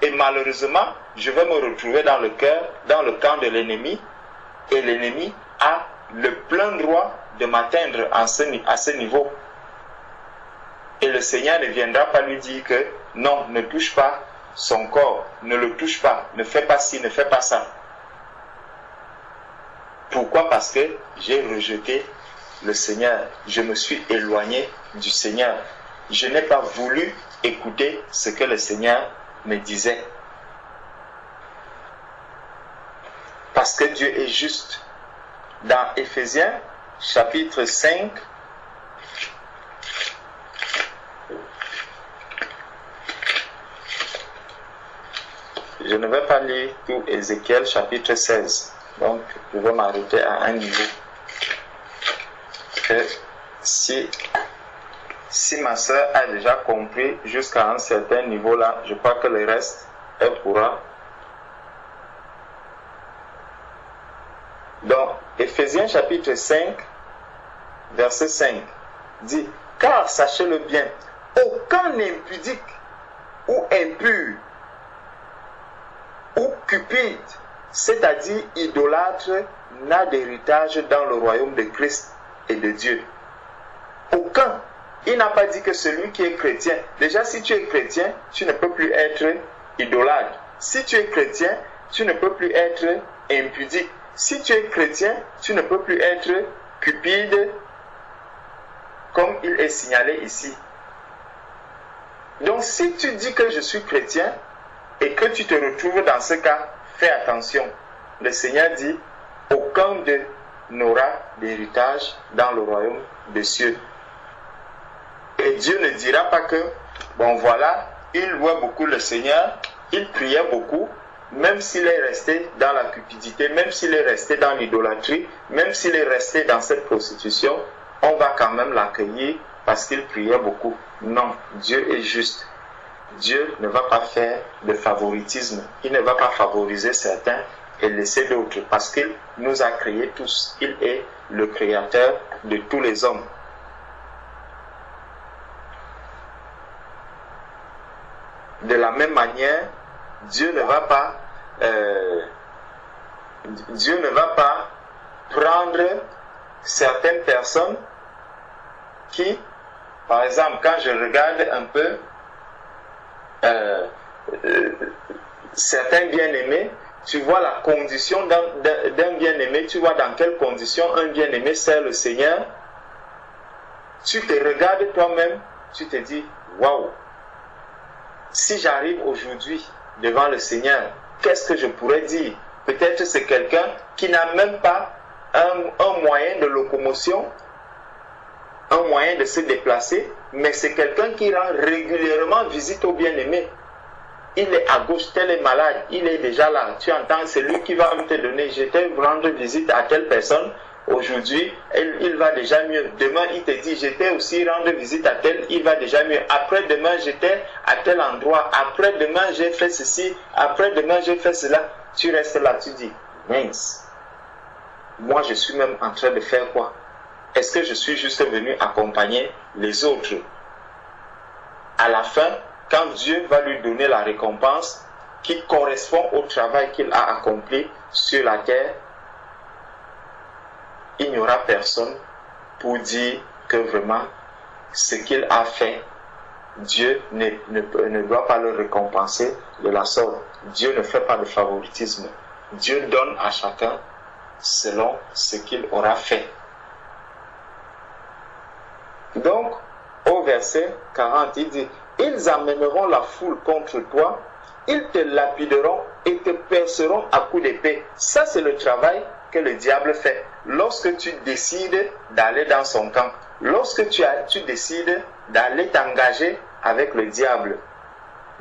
Et malheureusement, je vais me retrouver dans le cœur, dans le camp de l'ennemi, et l'ennemi a le plein droit de m'atteindre à ce niveau. Et le Seigneur ne viendra pas lui dire que non, ne touche pas son corps, ne le touche pas, ne fais pas ci, ne fais pas ça. Pourquoi? Parce que j'ai rejeté le Seigneur, je me suis éloigné du Seigneur. Je n'ai pas voulu écouter ce que le Seigneur me disait. Parce que Dieu est juste. Dans Éphésiens, chapitre 5, je ne vais pas lire tout Ézéchiel, chapitre 16. Donc, je vais m'arrêter à un niveau. Que si ma soeur a déjà compris jusqu'à un certain niveau là, je crois que le reste, elle pourra. Donc, Éphésiens chapitre 5, verset 5, dit, « Car sachez-le bien, aucun impudique ou impur ou cupide, c'est-à-dire idolâtre, n'a d'héritage dans le royaume de Christ et de Dieu. » Aucun. Il n'a pas dit que celui qui est chrétien. Déjà, si tu es chrétien, tu ne peux plus être idolâtre. Si tu es chrétien, tu ne peux plus être impudique. Si tu es chrétien, tu ne peux plus être cupide, comme il est signalé ici. Donc, si tu dis que je suis chrétien et que tu te retrouves dans ce cas, fais attention. Le Seigneur dit, aucun d'eux n'aura d'héritage dans le royaume des cieux. Et Dieu ne dira pas que, bon voilà, il louait beaucoup le Seigneur, il priait beaucoup, même s'il est resté dans la cupidité, même s'il est resté dans l'idolâtrie, même s'il est resté dans cette prostitution, on va quand même l'accueillir parce qu'il priait beaucoup. Non, Dieu est juste. Dieu ne va pas faire de favoritisme. Il ne va pas favoriser certains et laisser d'autres parce qu'il nous a créés tous. Il est le créateur de tous les hommes. De la même manière, Dieu ne va pas prendre certaines personnes qui, par exemple, quand je regarde un peu certains bien-aimés, tu vois la condition d'un bien-aimé, tu vois dans quelles conditions un bien-aimé sert le Seigneur. Tu te regardes toi-même, tu te dis, waouh, si j'arrive aujourd'hui devant le Seigneur, qu'est-ce que je pourrais dire? Peut-être c'est quelqu'un qui n'a même pas un moyen de locomotion, un moyen de se déplacer, mais c'est quelqu'un qui rend régulièrement visite au bien-aimé. Il est à gauche, tel est malade, il est déjà là. Tu entends, c'est lui qui va te donner, je t'ai rendre visite à telle personne. Aujourd'hui, il va déjà mieux. Demain, il te dit, j'étais aussi rendre visite à tel, il va déjà mieux. Après-demain, j'étais à tel endroit. Après-demain, j'ai fait ceci. Après-demain, j'ai fait cela. Tu restes là, tu dis, mince. Moi, je suis même en train de faire quoi? Est-ce que je suis juste venu accompagner les autres? À la fin, quand Dieu va lui donner la récompense qui correspond au travail qu'il a accompli sur la terre, il n'y aura personne pour dire que vraiment ce qu'il a fait, Dieu ne doit pas le récompenser de la sorte. Dieu ne fait pas de favoritisme. Dieu donne à chacun selon ce qu'il aura fait. Donc, au verset 40, il dit, « Ils amèneront la foule contre toi, ils te lapideront et te perceront à coups d'épée. » Ça, c'est le travail que le diable fait. Lorsque tu décides d'aller dans son camp, lorsque tu décides d'aller t'engager avec le diable,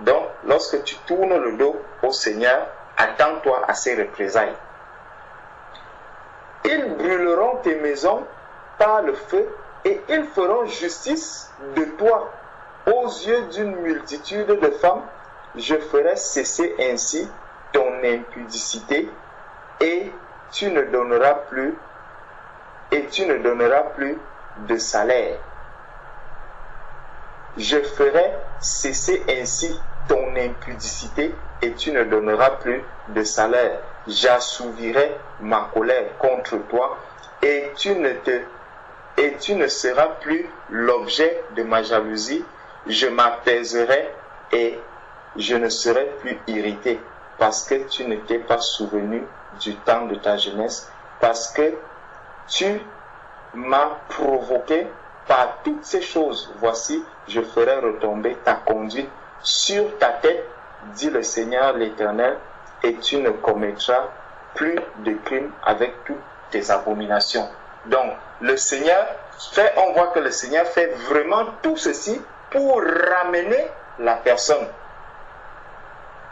donc lorsque tu tournes le dos au Seigneur, attends-toi à ses représailles. Ils brûleront tes maisons par le feu et ils feront justice de toi aux yeux d'une multitude de femmes. Je ferai cesser ainsi ton impudicité et tu ne donneras plus de salaire. Je ferai cesser ainsi ton impudicité et tu ne donneras plus de salaire. J'assouvirai ma colère contre toi et tu ne seras plus l'objet de ma jalousie. Je m'apaiserai et je ne serai plus irrité parce que tu ne t'es pas souvenu du temps de ta jeunesse, parce que tu m'as provoqué par toutes ces choses. Voici, je ferai retomber ta conduite sur ta tête, dit le Seigneur l'Éternel, et tu ne commettras plus de crimes avec toutes tes abominations. Donc, le Seigneur on voit que le Seigneur fait vraiment tout ceci pour ramener la personne.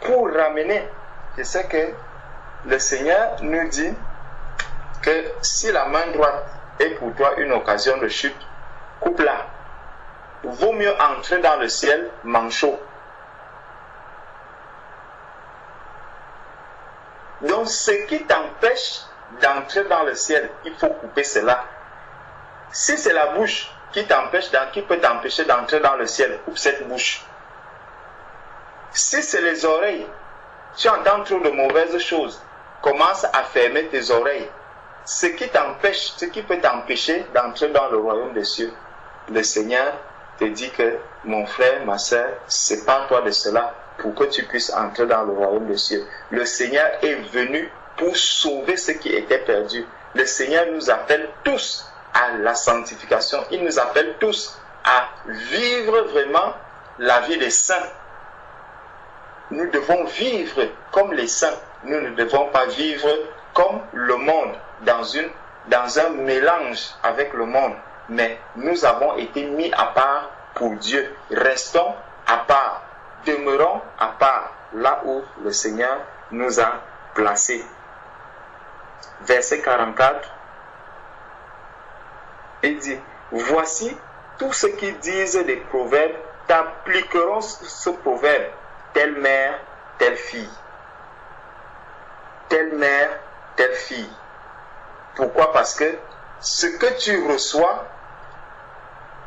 Pour ramener. Je sais que le Seigneur nous dit que si la main droite est pour toi une occasion de chute, coupe-la. Vaut mieux entrer dans le ciel manchot. Donc ce qui t'empêche d'entrer dans le ciel, il faut couper cela. Si c'est la bouche qui peut t'empêcher d'entrer dans le ciel, coupe cette bouche. Si c'est les oreilles, tu entends trop de mauvaises choses, commence à fermer tes oreilles. Ce qui peut t'empêcher d'entrer dans le royaume des cieux, le Seigneur te dit que mon frère, ma soeur, sépare-toi de cela pour que tu puisses entrer dans le royaume des cieux. Le Seigneur est venu pour sauver ce qui était perdu. Le Seigneur nous appelle tous à la sanctification. Il nous appelle tous à vivre vraiment la vie des saints. Nous devons vivre comme les saints. Nous ne devons pas vivre comme le monde, dans un mélange avec le monde. Mais nous avons été mis à part pour Dieu. Restons à part. Demeurons à part là où le Seigneur nous a placés. Verset 44. Il dit, voici tous ceux qui disent des proverbes t'appliqueront ce proverbe. Telle mère, telle fille. Telle mère, telle fille. Pourquoi? Parce que ce que tu reçois,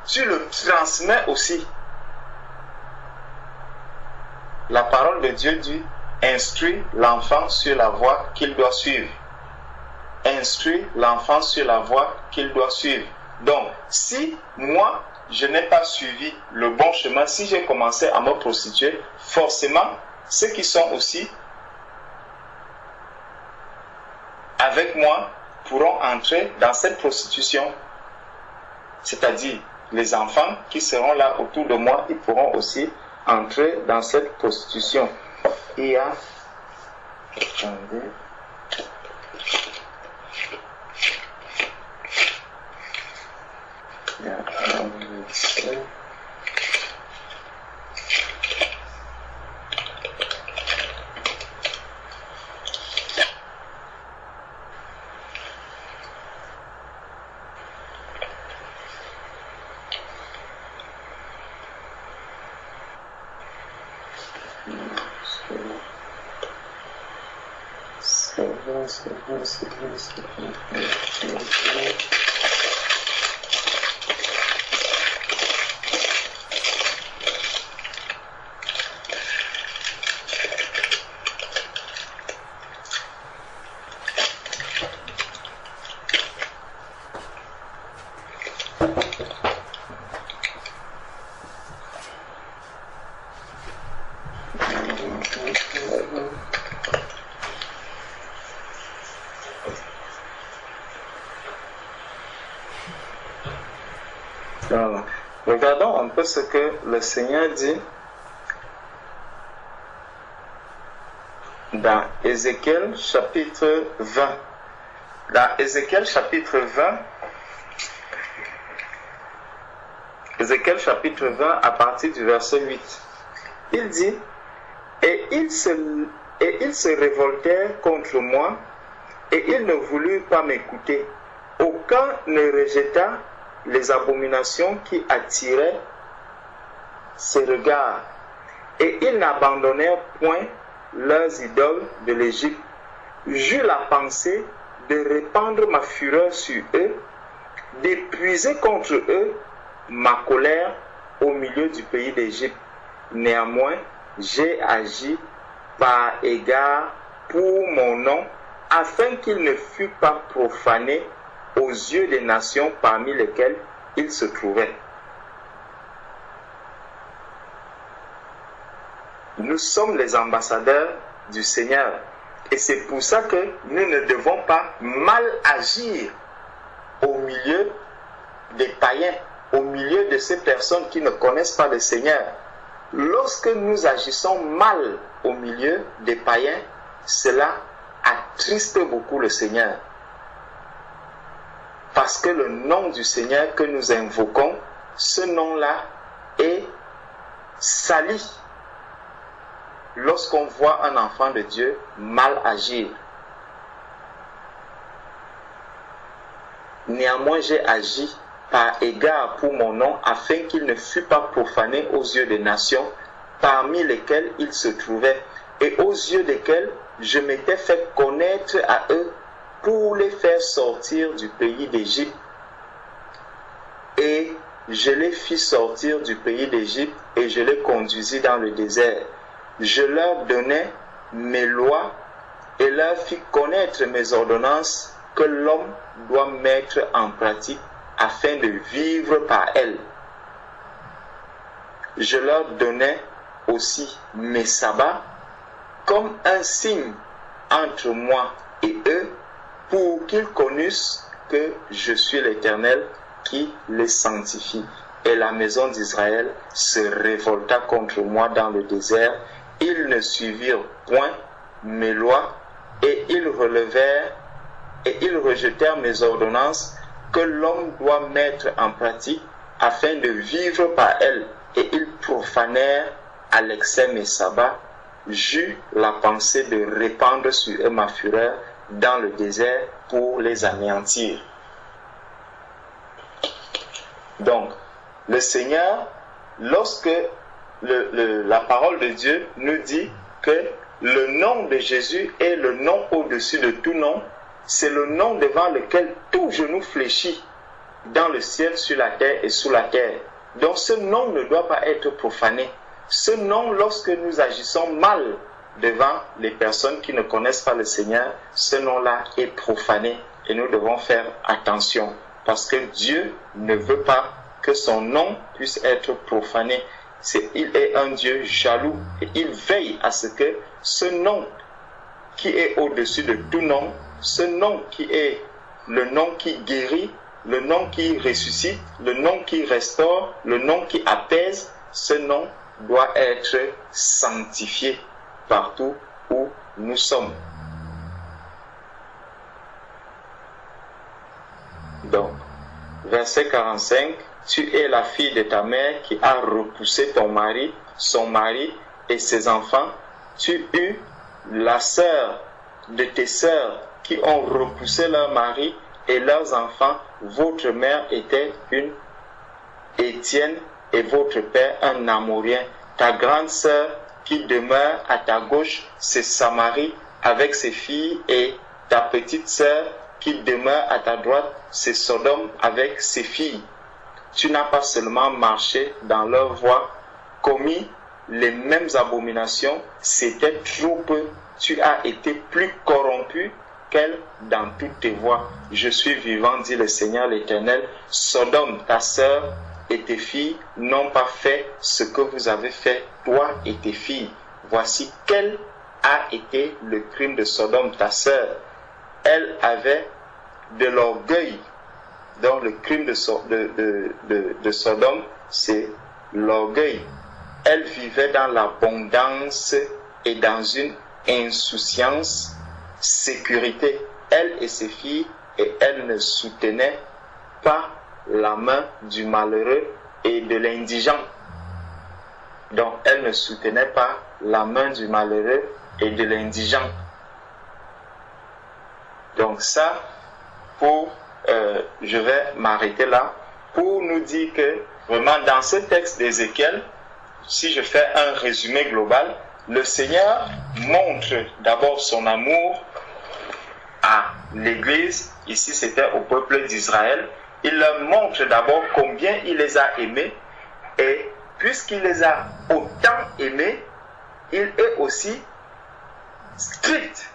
tu le transmets aussi. La parole de Dieu dit, instruis l'enfant sur la voie qu'il doit suivre. Instruis l'enfant sur la voie qu'il doit suivre. Donc, si moi, je n'ai pas suivi le bon chemin, si j'ai commencé à me prostituer, forcément, ceux qui sont aussi avec moi pourront entrer dans cette prostitution. C'est-à-dire, les enfants qui seront là autour de moi, ils pourront aussi entrer dans cette prostitution. Il y a... Attendez. Il y a un verset. Alors, regardons un peu ce que le Seigneur dit dans Ézéchiel chapitre 20. Dans Ézéchiel chapitre 20, Ézéchiel chapitre 20 à partir du verset 8, il dit: et ils se révoltèrent contre moi, et ils ne voulurent pas m'écouter. Aucun ne rejeta les abominations qui attiraient ses regards, et ils n'abandonnèrent point leurs idoles de l'Égypte. J'eus la pensée de répandre ma fureur sur eux, d'épuiser contre eux ma colère au milieu du pays d'Égypte. Néanmoins, j'ai agi par égard pour mon nom, afin qu'il ne fût pas profané aux yeux des nations parmi lesquelles il se trouvait. Nous sommes les ambassadeurs du Seigneur, et c'est pour ça que nous ne devons pas mal agir au milieu des païens, au milieu de ces personnes qui ne connaissent pas le Seigneur. Lorsque nous agissons mal au milieu des païens, cela attriste beaucoup le Seigneur. Parce que le nom du Seigneur que nous invoquons, ce nom-là est sali lorsqu'on voit un enfant de Dieu mal agir. Néanmoins, j'ai agi par égard pour mon nom, afin qu'il ne fût pas profané aux yeux des nations parmi lesquelles il se trouvait, et aux yeux desquelles je m'étais fait connaître à eux pour les faire sortir du pays d'Égypte. Et je les fis sortir du pays d'Égypte, et je les conduisis dans le désert. Je leur donnai mes lois et leur fis connaître mes ordonnances que l'homme doit mettre en pratique afin de vivre par elles. Je leur donnai aussi mes sabbats comme un signe entre moi et eux, pour qu'ils connussent que je suis l'Éternel qui les sanctifie. Et la maison d'Israël se révolta contre moi dans le désert. Ils ne suivirent point mes lois, et ils rejetèrent mes ordonnances que l'homme doit mettre en pratique afin de vivre par elles, et ils profanèrent à l'excès mes sabbats. J'eus la pensée de répandre sur eux ma fureur dans le désert pour les anéantir. Donc, le Seigneur, lorsque la parole de Dieu nous dit que le nom de Jésus est le nom au-dessus de tout nom, c'est le nom devant lequel tout genou fléchit dans le ciel, sur la terre et sous la terre. Donc ce nom ne doit pas être profané. Ce nom, lorsque nous agissons mal devant les personnes qui ne connaissent pas le Seigneur, ce nom-là est profané et nous devons faire attention parce que Dieu ne veut pas que son nom puisse être profané. Il est un Dieu jaloux et il veille à ce que ce nom qui est au-dessus de tout nom, ce nom qui est le nom qui guérit, le nom qui ressuscite, le nom qui restaure, le nom qui apaise, ce nom doit être sanctifié partout où nous sommes. Donc, verset 45, tu es la fille de ta mère qui a repoussé ton mari, son mari et ses enfants. Tu eus la sœur de tes sœurs qui ont repoussé leur mari et leurs enfants. Votre mère était une Étienne et votre père un Amorien. Ta grande sœur qui demeure à ta gauche, c'est Samarie avec ses filles, et ta petite sœur qui demeure à ta droite, c'est Sodome avec ses filles. Tu n'as pas seulement marché dans leur voie, commis les mêmes abominations, c'était trop peu. Tu as été plus corrompu qu'elle dans toutes tes voies. Je suis vivant, dit le Seigneur l'Éternel. Sodome, ta sœur et tes filles n'ont pas fait ce que vous avez fait, toi et tes filles. Voici quel a été le crime de Sodome, ta sœur. Elle avait de l'orgueil Donc le crime de Sodome, c'est l'orgueil. Elle vivait dans l'abondance et dans une insouciance, sécurité. Elle et ses filles, et elle ne soutenaient pas la main du malheureux et de l'indigent. Donc elle ne soutenait pas la main du malheureux et de l'indigent. Donc ça, je vais m'arrêter là pour nous dire que vraiment dans ce texte d'Ézéchiel, si je fais un résumé global, le Seigneur montre d'abord son amour à l'Église. Ici c'était au peuple d'Israël. Il leur montre d'abord combien il les a aimés, et puisqu'il les a autant aimés, il est aussi strict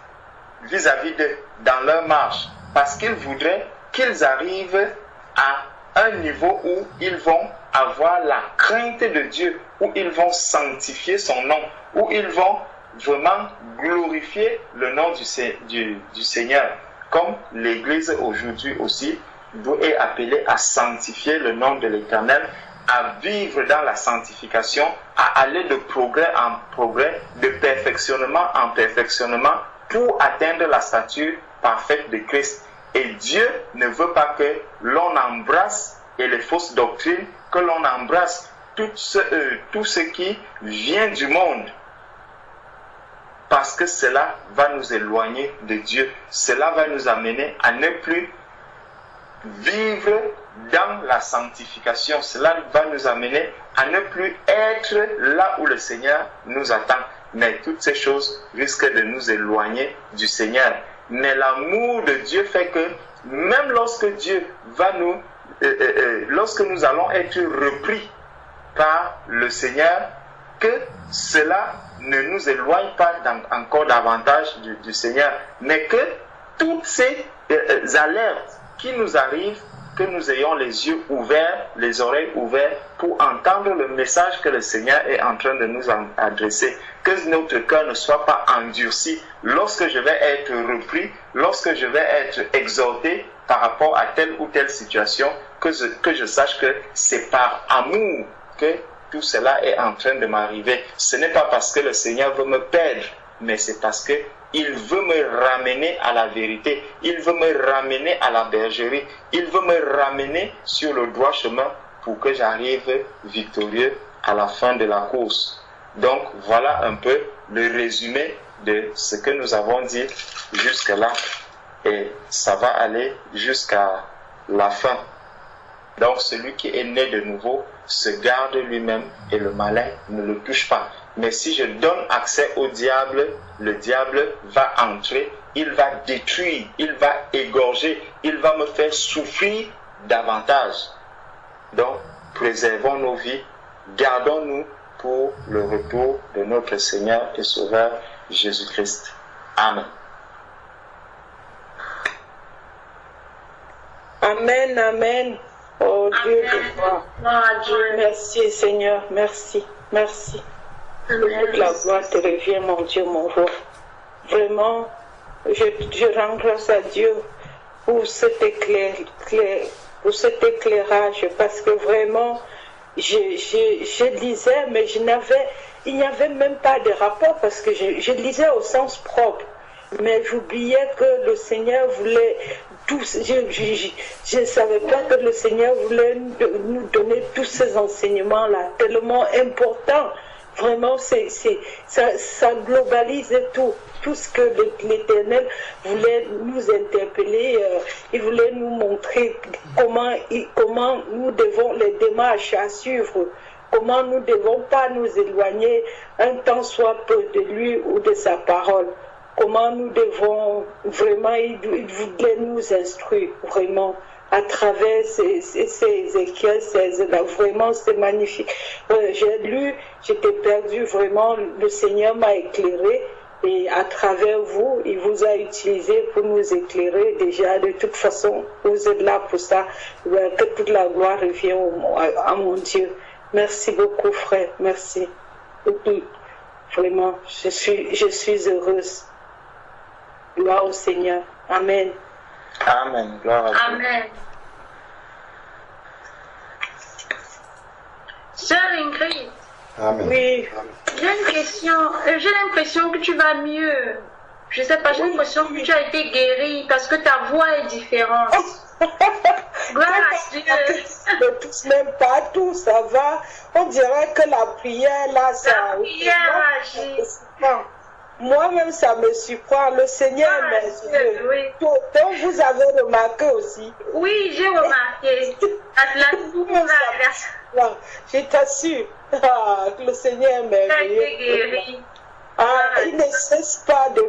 vis-à-vis d'eux dans leur marche, parce qu'il voudrait qu'ils arrivent à un niveau où ils vont avoir la crainte de Dieu, où ils vont sanctifier son nom, où ils vont vraiment glorifier le nom du Seigneur, comme l'Église aujourd'hui aussi est appelée à sanctifier le nom de l'Éternel, à vivre dans la sanctification, à aller de progrès en progrès, de perfectionnement en perfectionnement, pour atteindre la stature parfaite de Christ. Et Dieu ne veut pas que l'on embrasse et les fausses doctrines, que l'on embrasse tout ce qui vient du monde, parce que cela va nous éloigner de Dieu. Cela va nous amener à ne plus vivre dans la sanctification. Cela va nous amener à ne plus être là où le Seigneur nous attend. Mais toutes ces choses risquent de nous éloigner du Seigneur. Mais l'amour de Dieu fait que même lorsque Dieu va lorsque nous allons être repris par le Seigneur, que cela ne nous éloigne pas encore davantage du Seigneur, mais que toutes ces alertes qui nous arrivent, que nous ayons les yeux ouverts, les oreilles ouvertes pour entendre le message que le Seigneur est en train de nous adresser. Que notre cœur ne soit pas endurci lorsque je vais être repris, lorsque je vais être exhorté par rapport à telle ou telle situation, que je sache que c'est par amour que tout cela est en train de m'arriver. Ce n'est pas parce que le Seigneur veut me perdre, mais c'est parce que il veut me ramener à la vérité. Il veut me ramener à la bergerie. Il veut me ramener sur le droit chemin pour que j'arrive victorieux à la fin de la course. Donc, voilà un peu le résumé de ce que nous avons dit jusque-là. Et ça va aller jusqu'à la fin. Donc, celui qui est né de nouveau se garde lui-même et le malin ne le touche pas. Mais si je donne accès au diable, le diable va entrer, il va détruire, il va égorger, il va me faire souffrir davantage. Donc, préservons nos vies, gardons-nous pour le retour de notre Seigneur et Sauveur Jésus-Christ. Amen. Amen, amen. Oh Dieu de gloire. Merci Seigneur, merci, merci. Toute la gloire te revient, mon Dieu, mon roi. Vraiment, je rends grâce à Dieu pour cet éclairage, parce que vraiment, je lisais, mais il n'y avait même pas de rapport, parce que je lisais au sens propre. Mais j'oubliais que le Seigneur voulait je ne savais pas que le Seigneur voulait nous donner tous ces enseignements-là, tellement importants. Vraiment, ça globalise tout ce que l'Éternel voulait nous interpeller. Il voulait nous montrer comment nous devons, les démarches à suivre, comment nous ne devons pas nous éloigner un temps soit peu de lui ou de sa parole. Comment nous devons vraiment, il voulait nous instruire vraiment à travers ces Ézéchiel 16 là. Vraiment, c'est magnifique. J'ai lu, j'étais perdue, vraiment, le Seigneur m'a éclairé et à travers vous, il vous a utilisé pour nous éclairer déjà. De toute façon, vous êtes là pour ça. Que toute la gloire revienne à mon Dieu. Merci beaucoup, frère. Merci. Vraiment, je suis heureuse. Gloire au Seigneur. Amen. Amen. Gloire à Dieu. Amen. Sœur Ingrid. Amen. Oui. J'ai une question. J'ai l'impression que tu vas mieux. Je sais pas, j'ai l'impression que tu as été guérie parce que ta voix est différente. Gloire à Dieu. Ne touche même pas tout, ça va. On dirait que la prière, là, ça... La prière agit. Moi-même, ça me surprend. Le Seigneur Oui. Donc, vous avez remarqué aussi. Oui, j'ai remarqué. Je t'assure. Le Seigneur est merveilleux. Il ne cesse pas de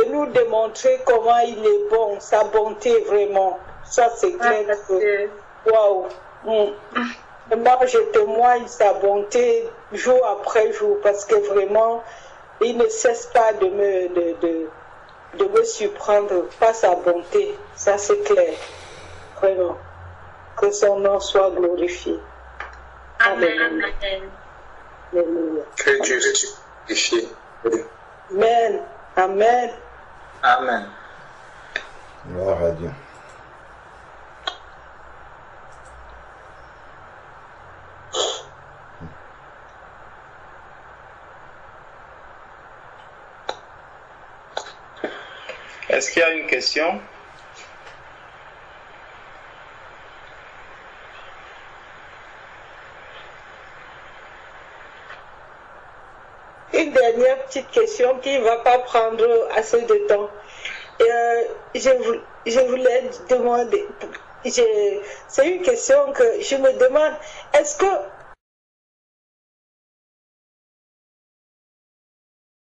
nous démontrer comment il est bon, sa bonté vraiment. Ça, c'est clair. Waouh! Moi, je témoigne sa bonté jour après jour parce que vraiment, il ne cesse pas de me surprendre par sa bonté. Ça, c'est clair. Vraiment. Que son nom soit glorifié. Amen. Alléluia. Que Dieu soit glorifié. Amen. Amen. Amen. Gloire à Dieu. Est-ce qu'il y a une question? Une dernière petite question qui ne va pas prendre assez de temps. Je voulais demander, c'est une question que je me demande, est-ce que